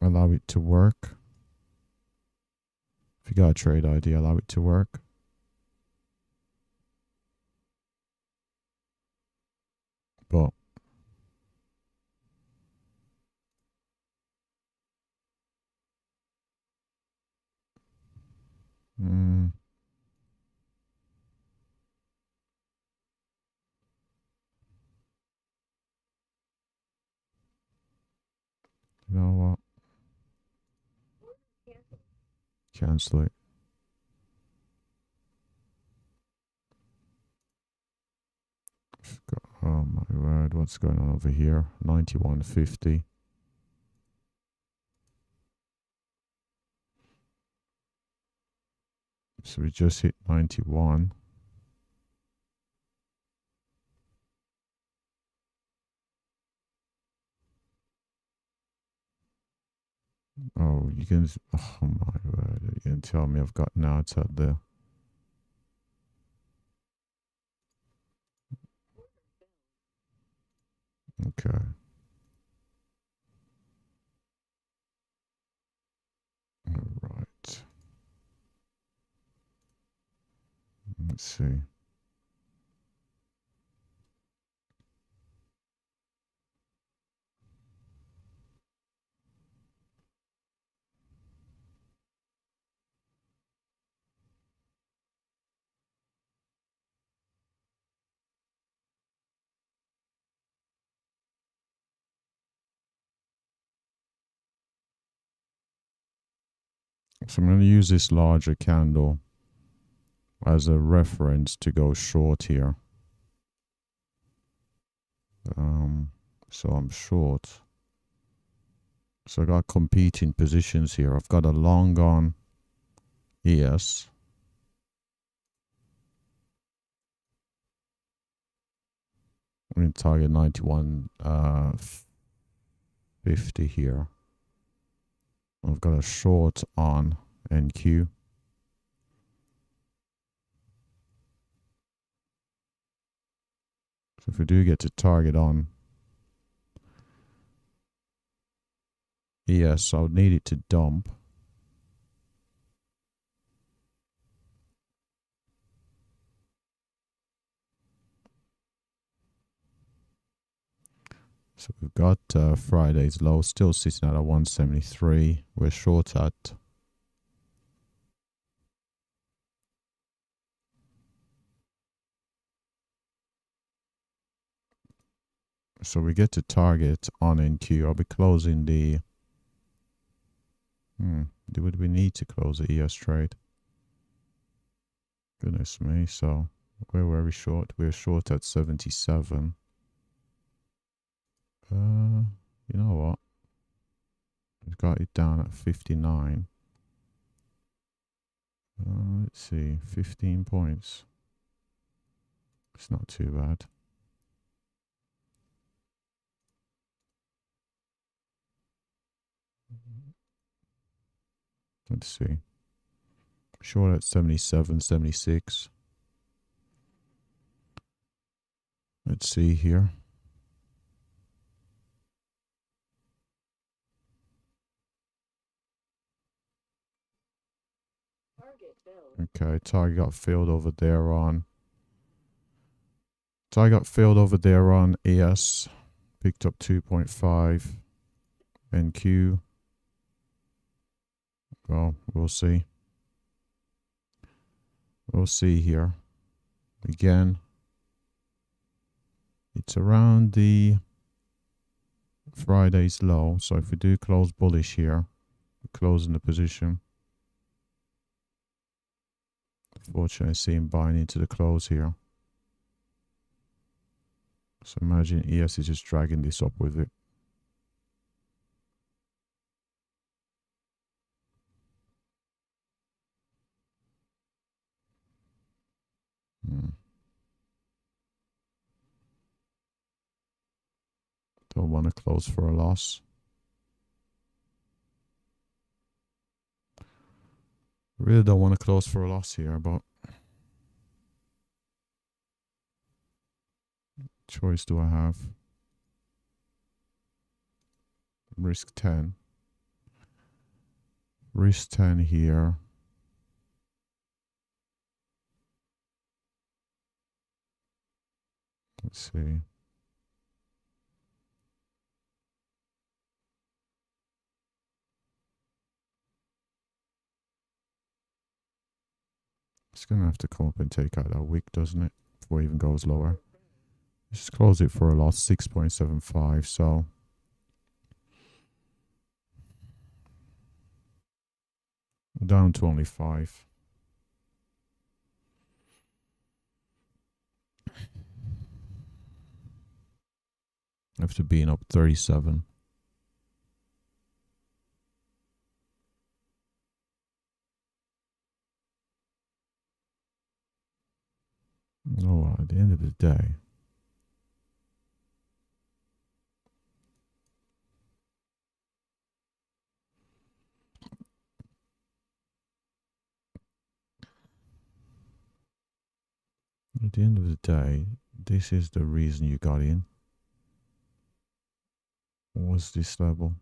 Allow it to work. If you got a trade ID, allow it to work. But you know what? Cancel it. Oh my word, what's going on over here? 91.50. So we just hit 91. Oh, you can. Oh my word, you can tell me I've got outs out there. Okay. All right. Let's see. So I'm going to use this larger candle as a reference to go short here. So I'm short. So I got competing positions here. I've got a long on ES. I'm going to target 91.50 here. I've got a short on NQ. So if we do get to target on ES, I'll need it to dump. So we've got Friday's low still sitting at a 173. We're short at so we get to target on NQ. I'll be closing the would we need to close the ES trade? Goodness me. So where were we short? We're short at 77. You know what? We've got it down at 59. Let's see, 15 points. It's not too bad. Let's see. Short at 77, 76. Let's see here. Okay, target got filled over there on. Target got filled over there on ES. Picked up 2.5. NQ. Well, we'll see. We'll see here. Again, it's around the Friday's low. So if we do close bullish here, we're closing the position. Fortunately, I see him buying into the close here. So imagine ES is just dragging this up with it. Don't want to close for a loss. Really don't want to close for a loss here, but choice do I have? Risk 10. Risk 10 here. Let's see. It's going to have to come up and take out that wick, doesn't it? Before it even goes lower. Let's just close it for a loss, 6.75. So down to only 5. After being up 37. Oh, at the end of the day, this is the reason you got in. What's this level?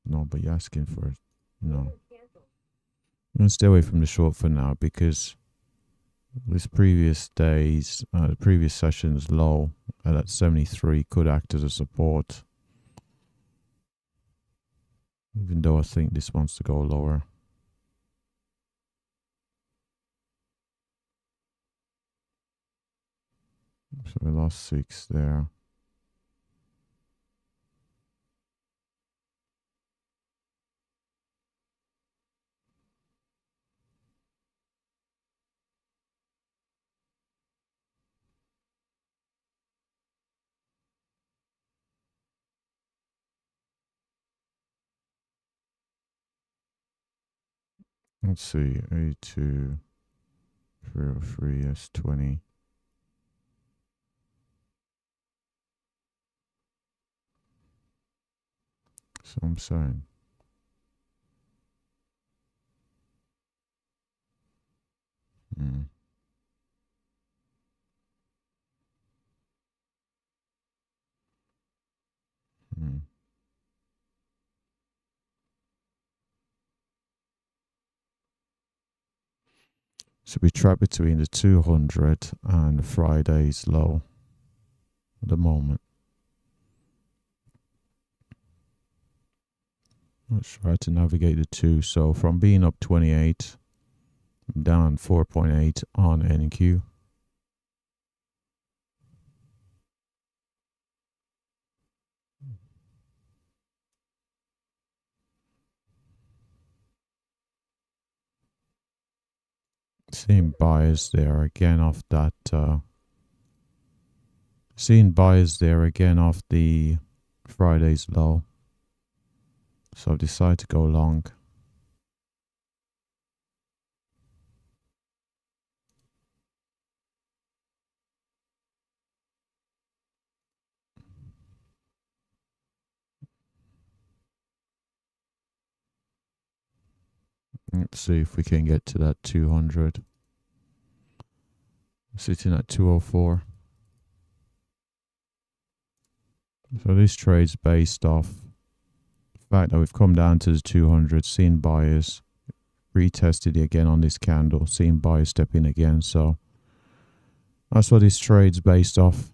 No, but you're asking for it. No. I'm going to stay away from the short for now because this previous days, the previous session's low at 73 could act as a support. Even though I think this wants to go lower. So we lost 6 there. Let's see, A2, 303, S20. So I'm saying. So we trap between the 200 and Friday's low at the moment. Let's try to navigate the 2. So from being up 28, down 4.8 on NQ. Seeing buyers there again off that. Seeing buyers there again off the Friday's low. So I've decided to go long. Let's see if we can get to that 200. Sitting at 204. So this trade's based off the fact that we've come down to the 200, seen buyers, retested it again on this candle, seen buyers step in again. So that's what this trade's based off.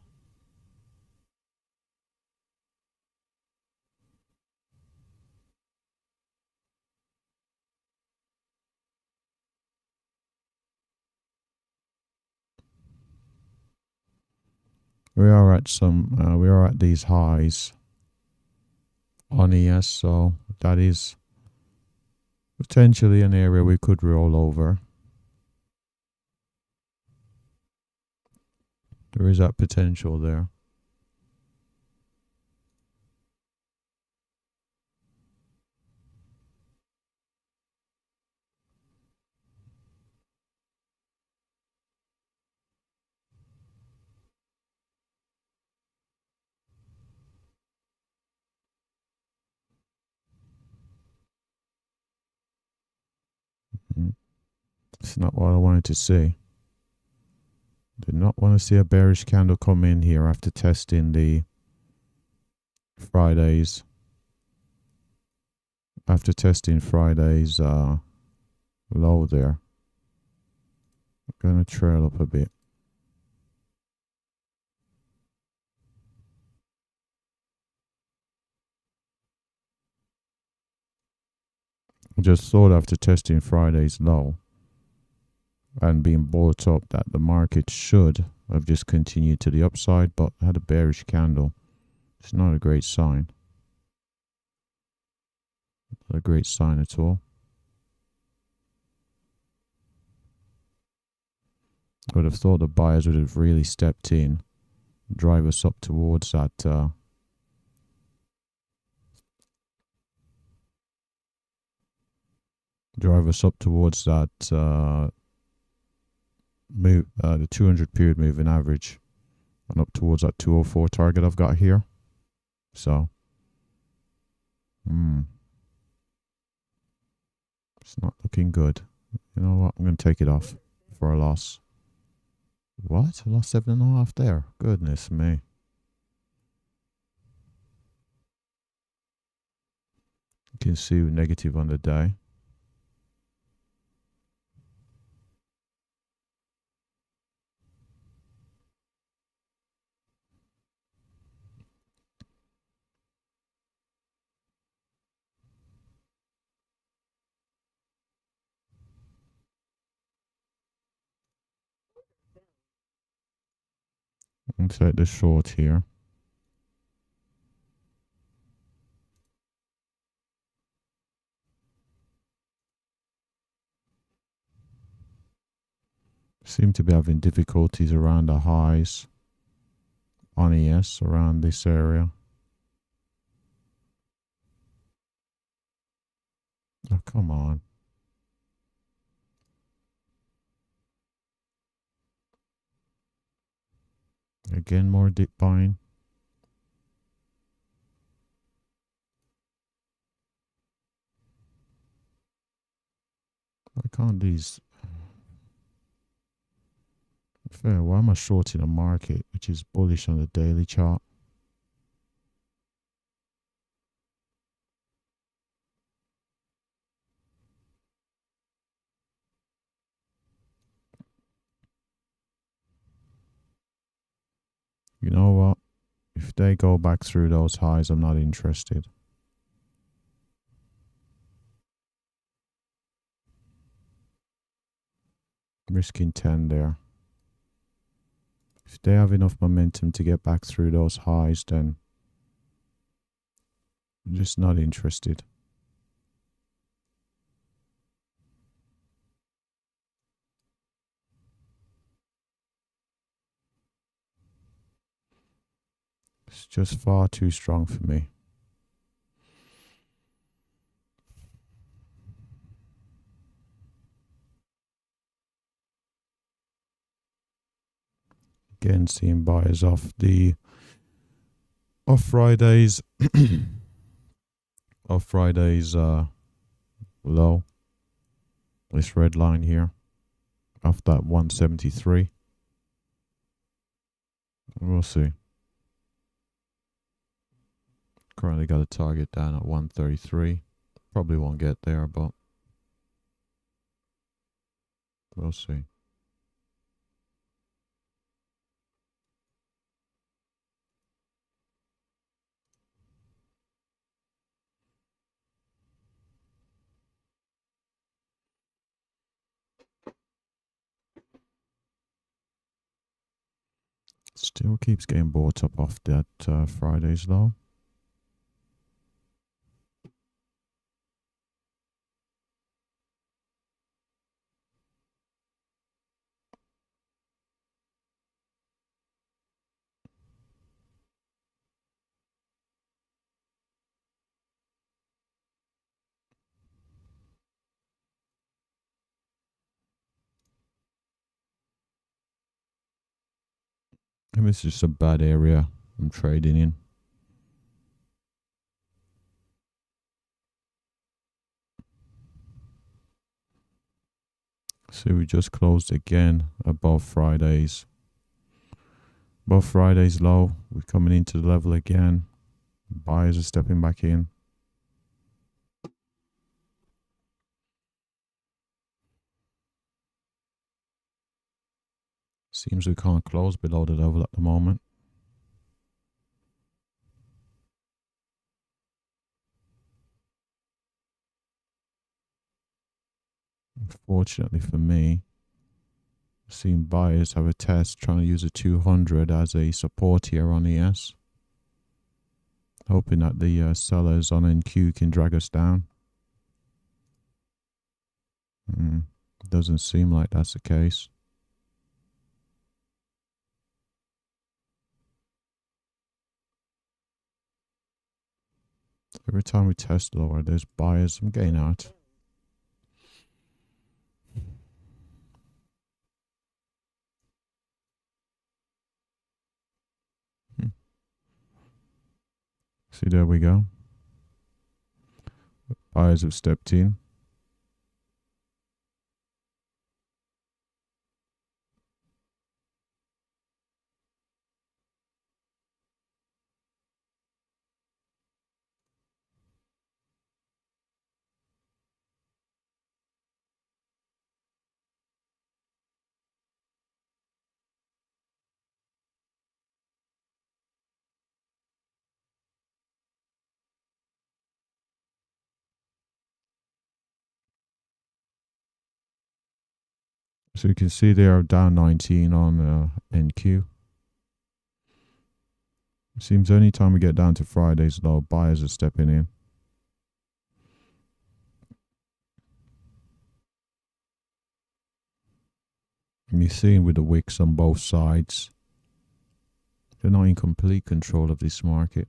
We are at these highs on ES, so that is potentially an area we could roll over. There is that potential there. It's not what I wanted to see. Did not want to see a bearish candle come in here after testing the Friday's. After testing Friday's low there. I'm going to trail up a bit. I just thought after testing Friday's low and being bought up that the market should have just continued to the upside, but had a bearish candle. It's not a great sign. Not a great sign at all. I would have thought the buyers would have really stepped in, drive us up towards that move, the 200 period moving average, and up towards that 204 target I've got here. So, it's not looking good. You know what? I'm going to take it off for a loss. What? I lost 7.5 there. Goodness me. You can see negative on the day. I'll take the short here. Seem to be having difficulties around the highs on ES around this area. Oh, come on. Again, more dip buying. Why can't these... Fair, why am I shorting a market which is bullish on the daily chart? You know what? If they go back through those highs, I'm not interested. Risking 10 there. If they have enough momentum to get back through those highs, then I'm just not interested. It's just far too strong for me. Again, seeing buyers off Friday's off Friday's low. This red line here, off that 173. We'll see. Currently got a target down at 133. Probably won't get there, but we'll see. Still keeps getting bought up off that Friday's low. And it's just a bad area I'm trading in. So we just closed again above Friday's. Above Friday's low. We're coming into the level again. Buyers are stepping back in. Seems we can't close below the level at the moment. Unfortunately for me, I've seen buyers have a test trying to use a 200 as a support here on ES. Hoping that the sellers on NQ can drag us down. Doesn't seem like that's the case. Every time we test lower, there's buyers. I'm getting out. See, there we go. Buyers have stepped in. So you can see they are down 19 on NQ. Seems any time we get down to Friday's low, buyers are stepping in. And you're seeing with the wicks on both sides, they're not in complete control of this market.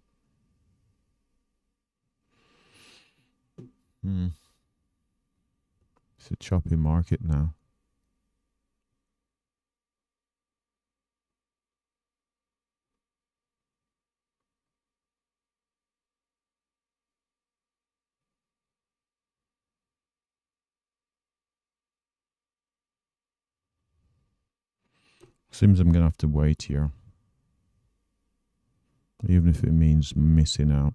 It's a choppy market now. Seems I'm gonna have to wait here, even if it means missing out.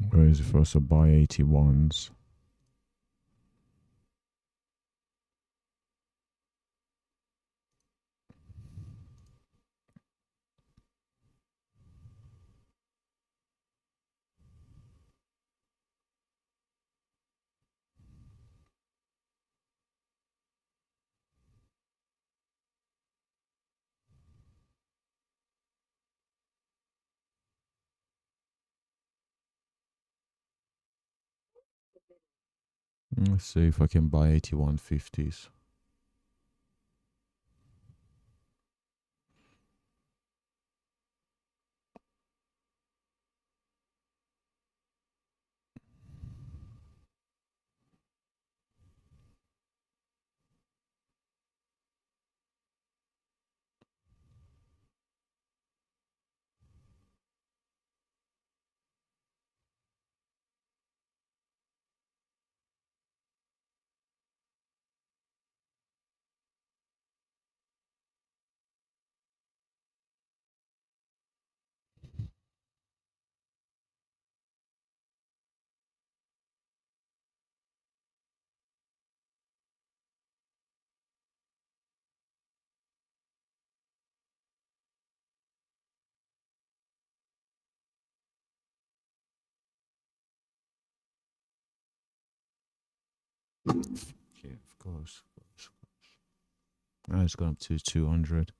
Where is it for us to buy 81s? Let's see if I can buy 8150s. Yeah, of course. It's gone up to 200.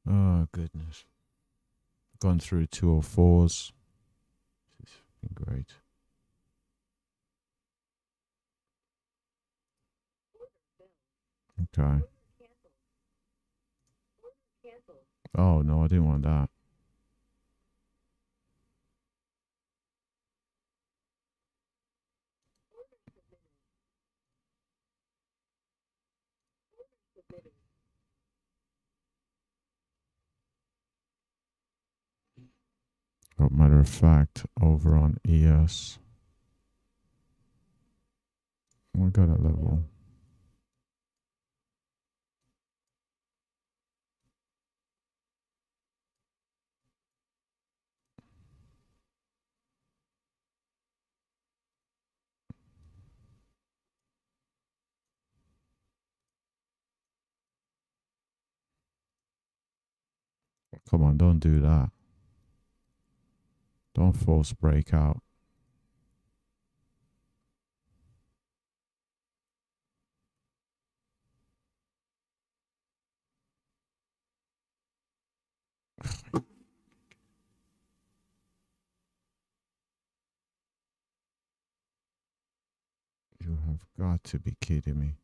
Oh, goodness. Gone through 204s. This has been great. Okay. Oh, no, I didn't want that. But matter of fact, over on ES, we got a level. Come on, don't do that. Don't force breakout. You have got to be kidding me.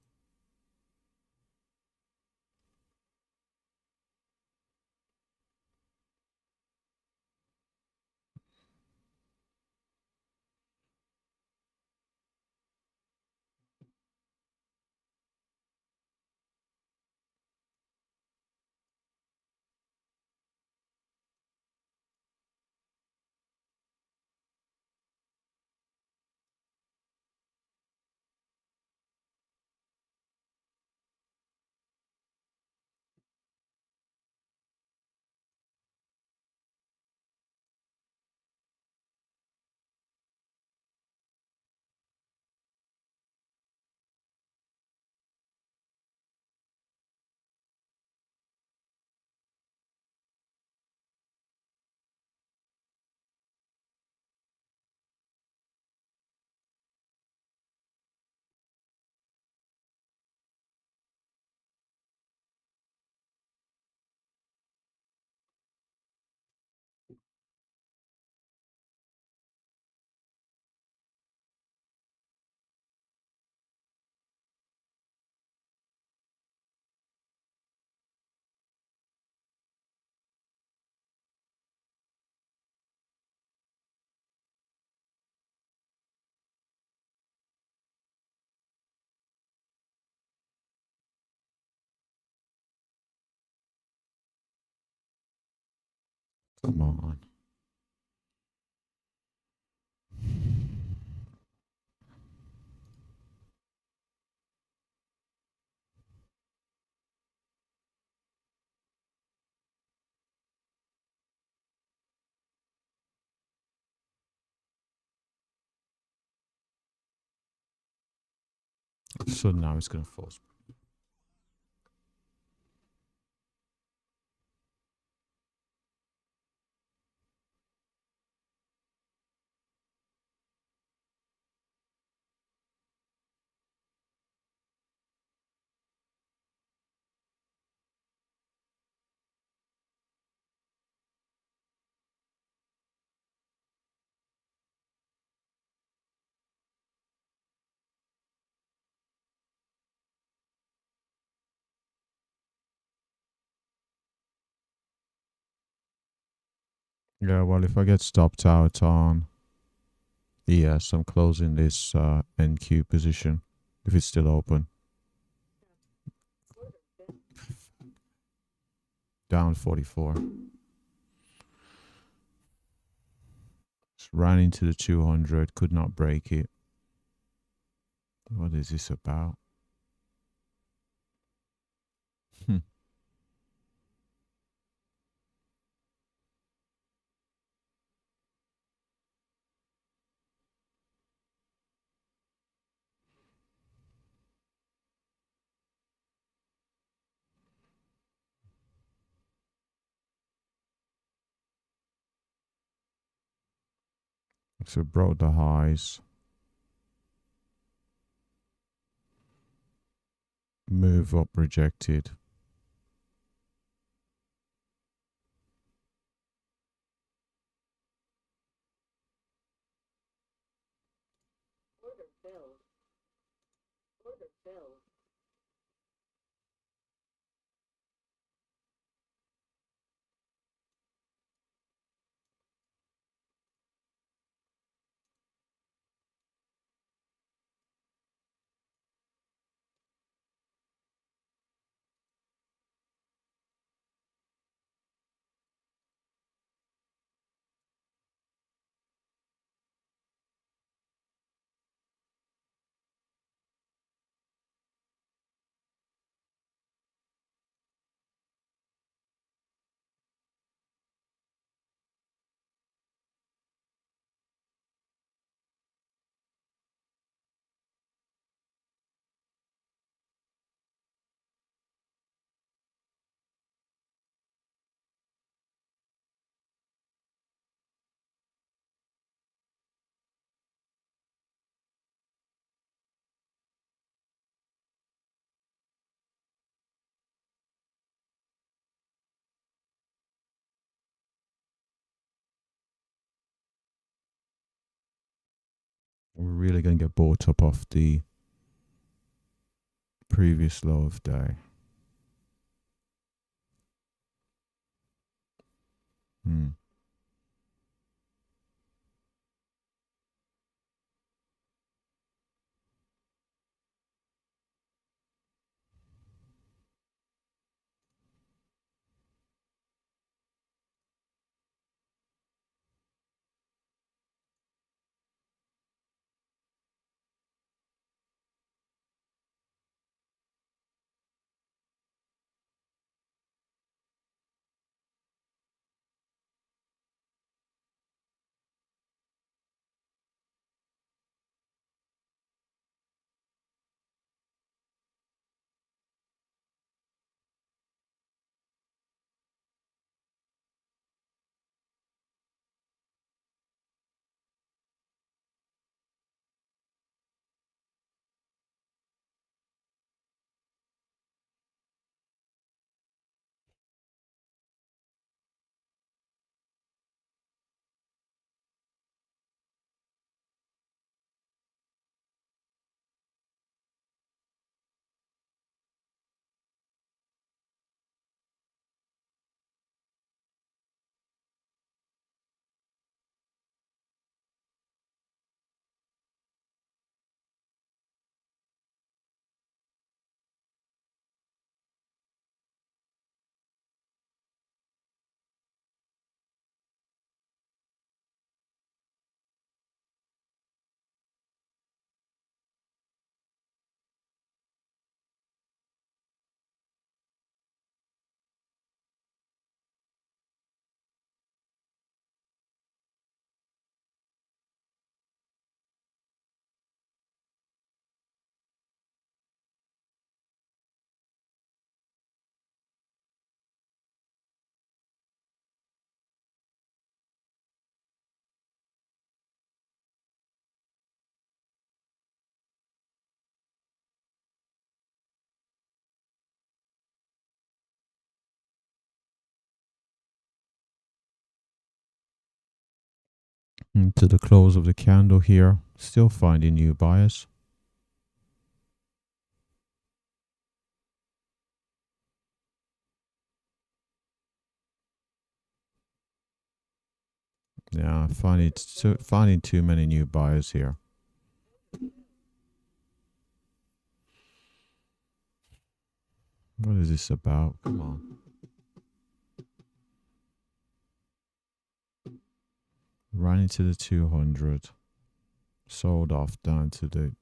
Come on. So now it's going to force. Yeah, well, if I get stopped out on ES, I'm closing this NQ position if it's still open. Down 44. Just ran into the 200, could not break it. What is this about? So broke the highs. Move up rejected. We're really going to get bought up off the previous low of day. To the close of the candle here, still finding new buyers. Yeah, finding too many new buyers here. What is this about? Come on. Ran into the 200. Sold off down to the...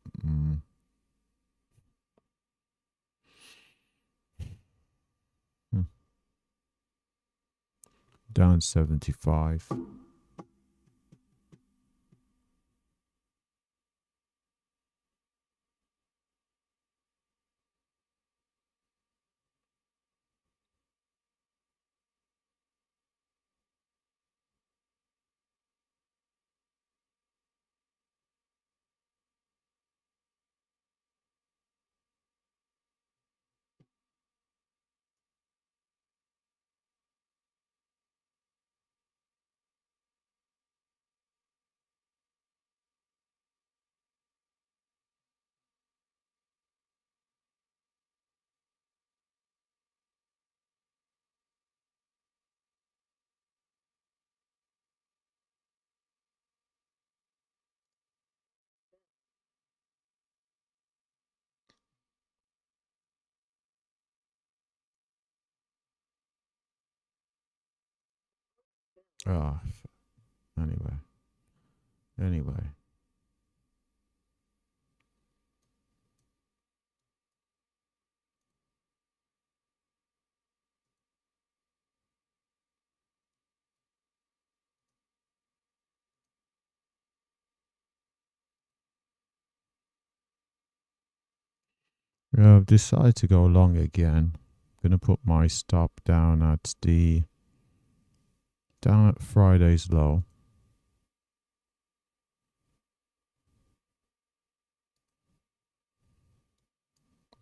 Down 75. Ah, anyway. Yeah, I've decided to go long again. Gonna put my stop down at Friday's low.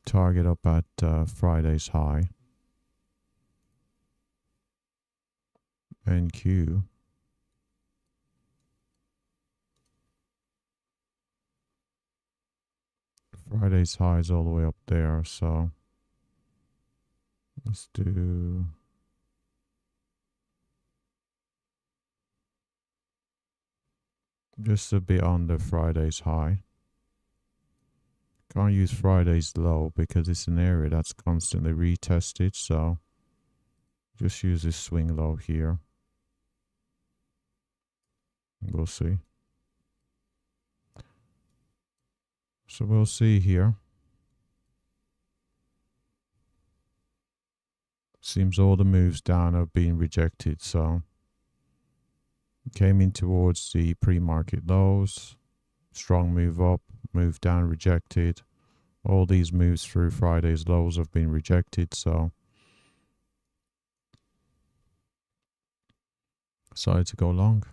Target up at Friday's high. NQ. Friday's high is all the way up there, so let's do just a bit under Friday's high. Can't use Friday's low because it's an area that's constantly retested, so just use this swing low here. We'll see. So we'll see here. Seems all the moves down have been rejected, so came in towards the pre-market lows, strong move up, move down, rejected. All these moves through Friday's lows have been rejected, so decided to go long.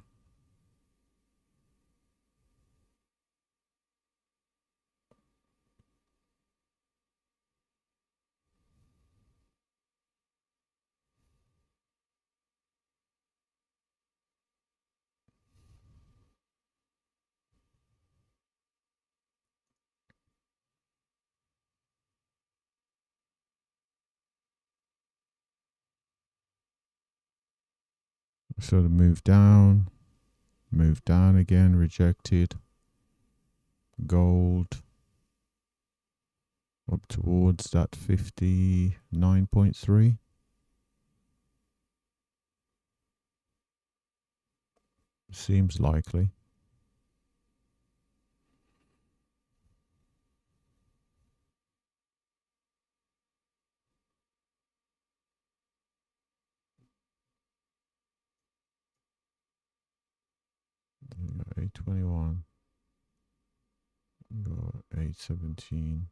So the move down again, rejected. Gold up towards that 59.3. Seems likely. Got 821. Got 817.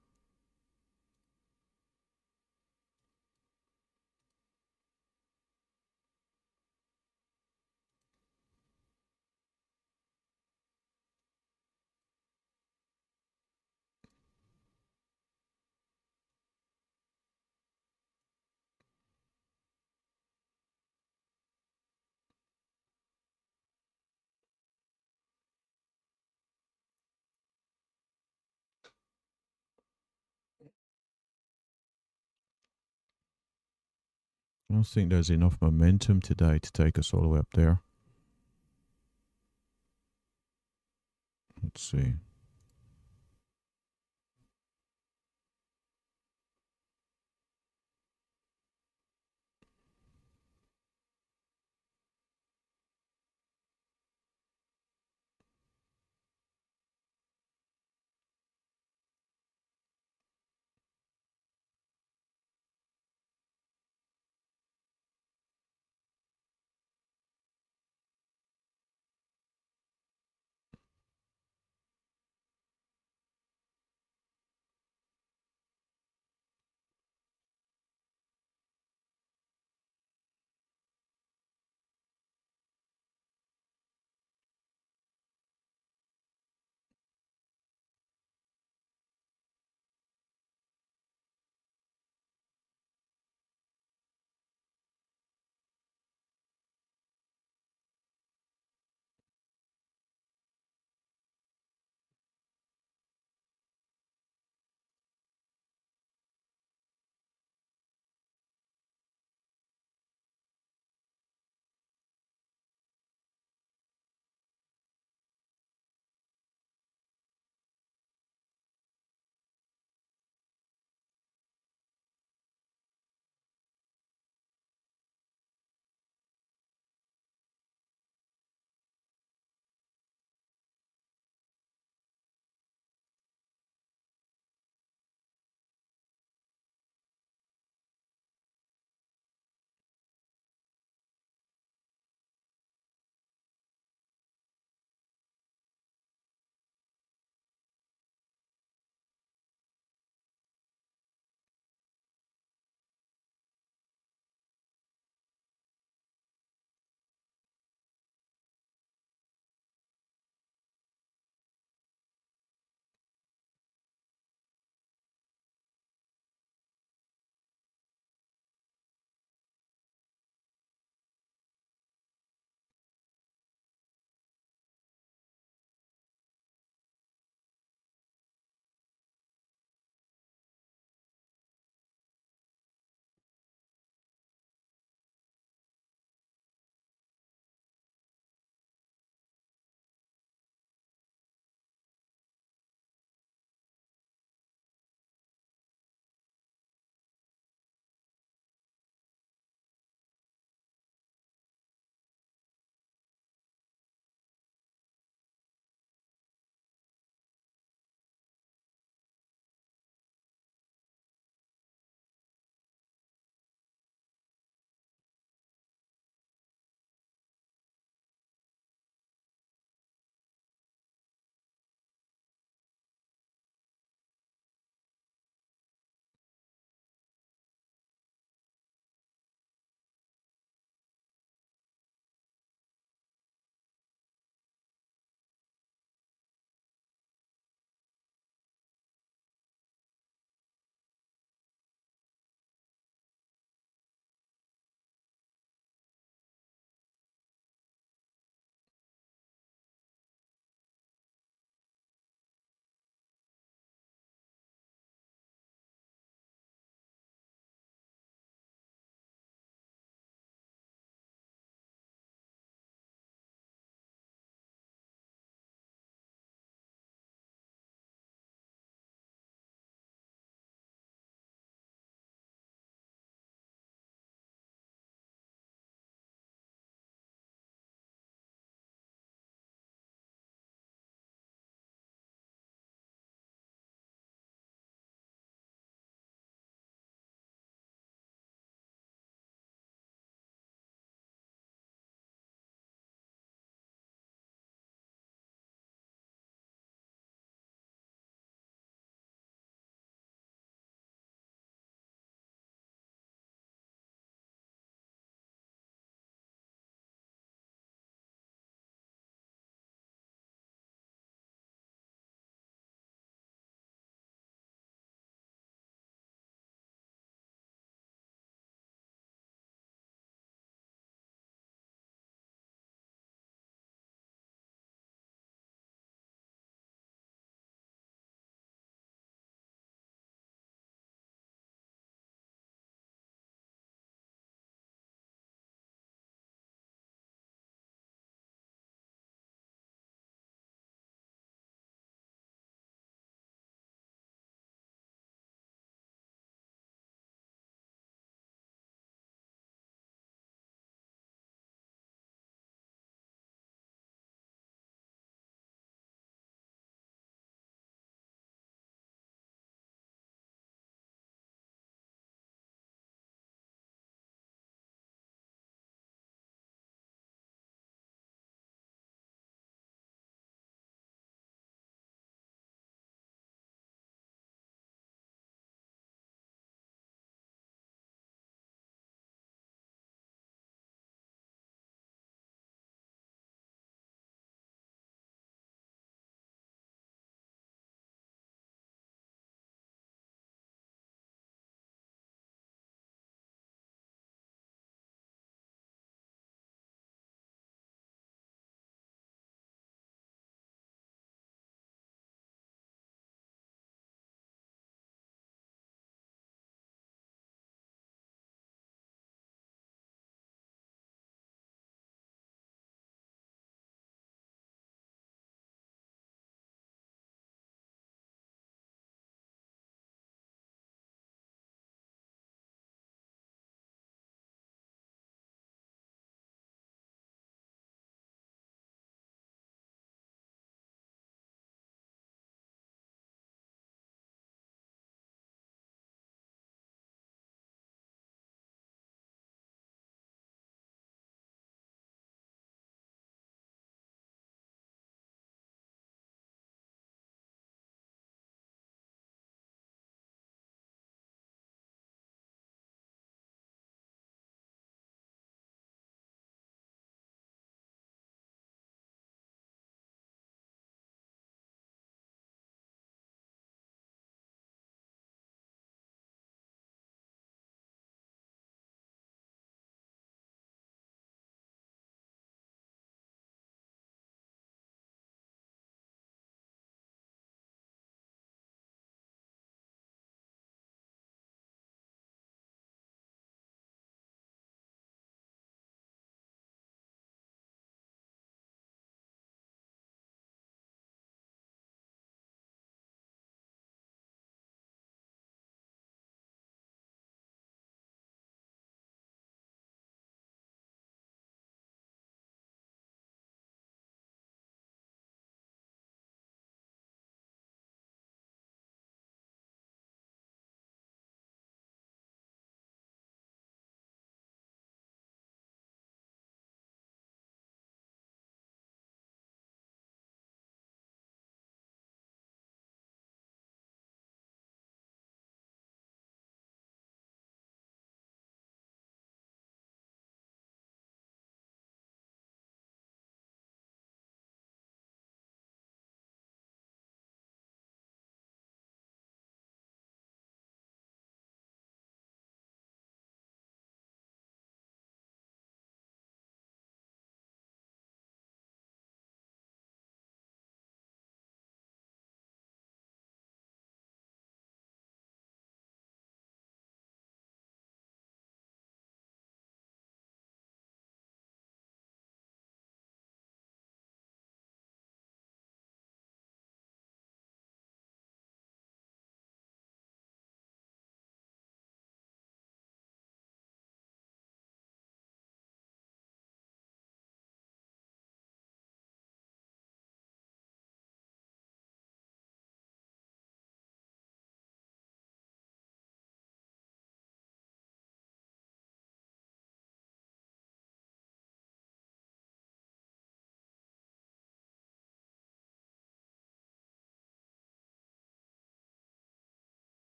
I don't think there's enough momentum today to take us all the way up there. Let's see.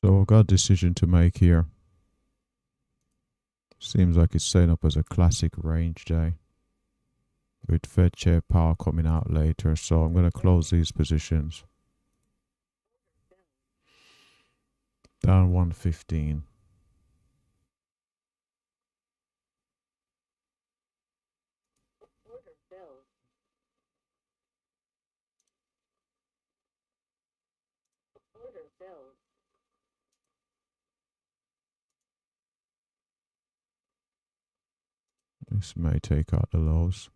So I've got a decision to make here. Seems like it's set up as a classic range day with Fed chair power coming out later. So I'm going to close these positions. Down 115. This may take out the lows.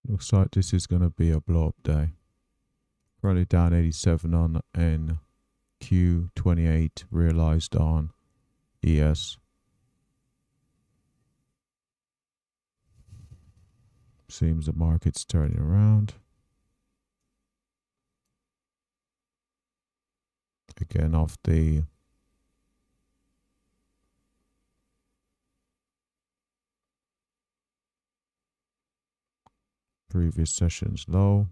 Looks like this is going to be a blow up day. Currently down 87 on NQ, 28 realized on ES. Seems the market's turning around. Again, off the previous session's low.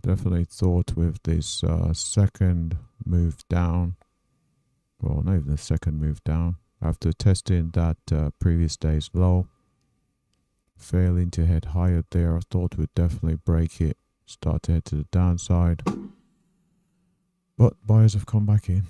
Definitely thought with this second move down, well, not even the second move down, after testing that previous day's low, failing to head higher there, I thought we'd definitely break it, start to head to the downside. But buyers have come back in.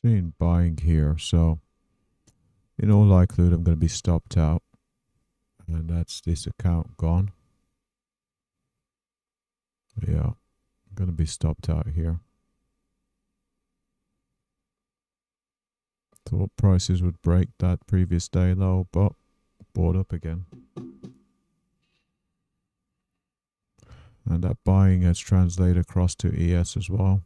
Seeing buying here, so in all likelihood I'm going to be stopped out, and that's this account gone. Yeah, I'm going to be stopped out here. Thought prices would break that previous day low, but bought up again. And that buying has translated across to ES as well.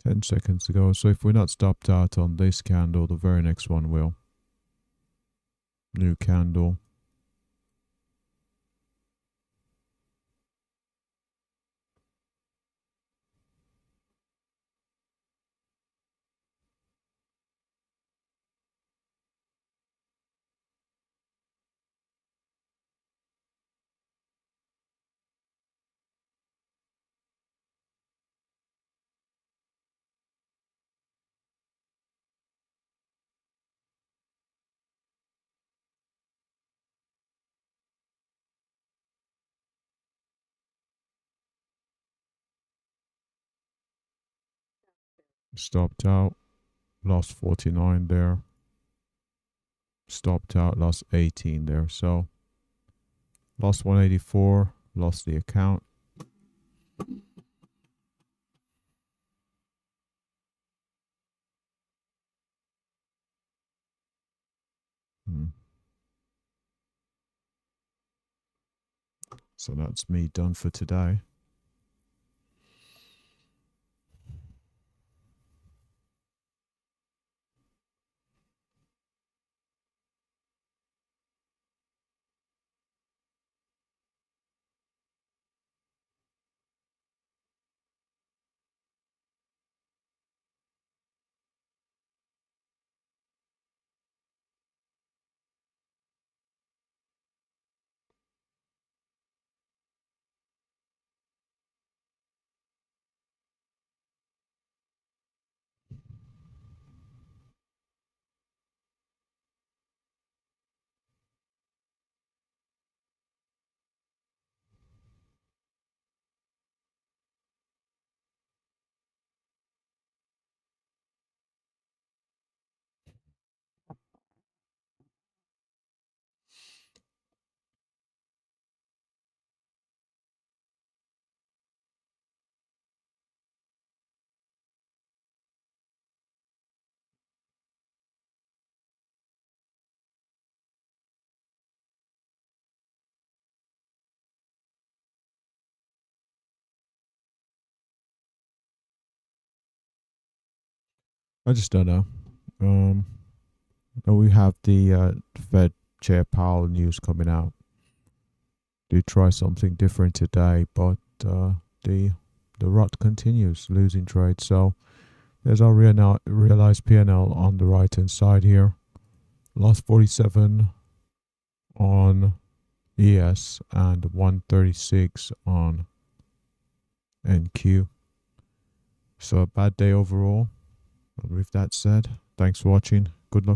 Ten seconds to go. So if we're not stopped out on this candle, the very next one will. New candle. Stopped out. Lost 49 there. Stopped out. Lost 18 there. So lost 184. Lost the account. So that's me done for today. I just don't know. We have the Fed Chair Powell news coming out. Do try something different today, but the rut continues, losing trade. So there's our realized P&L on the right hand side here. Lost 47 on ES and 136 on NQ. So a bad day overall. But with that said, thanks for watching. Good luck.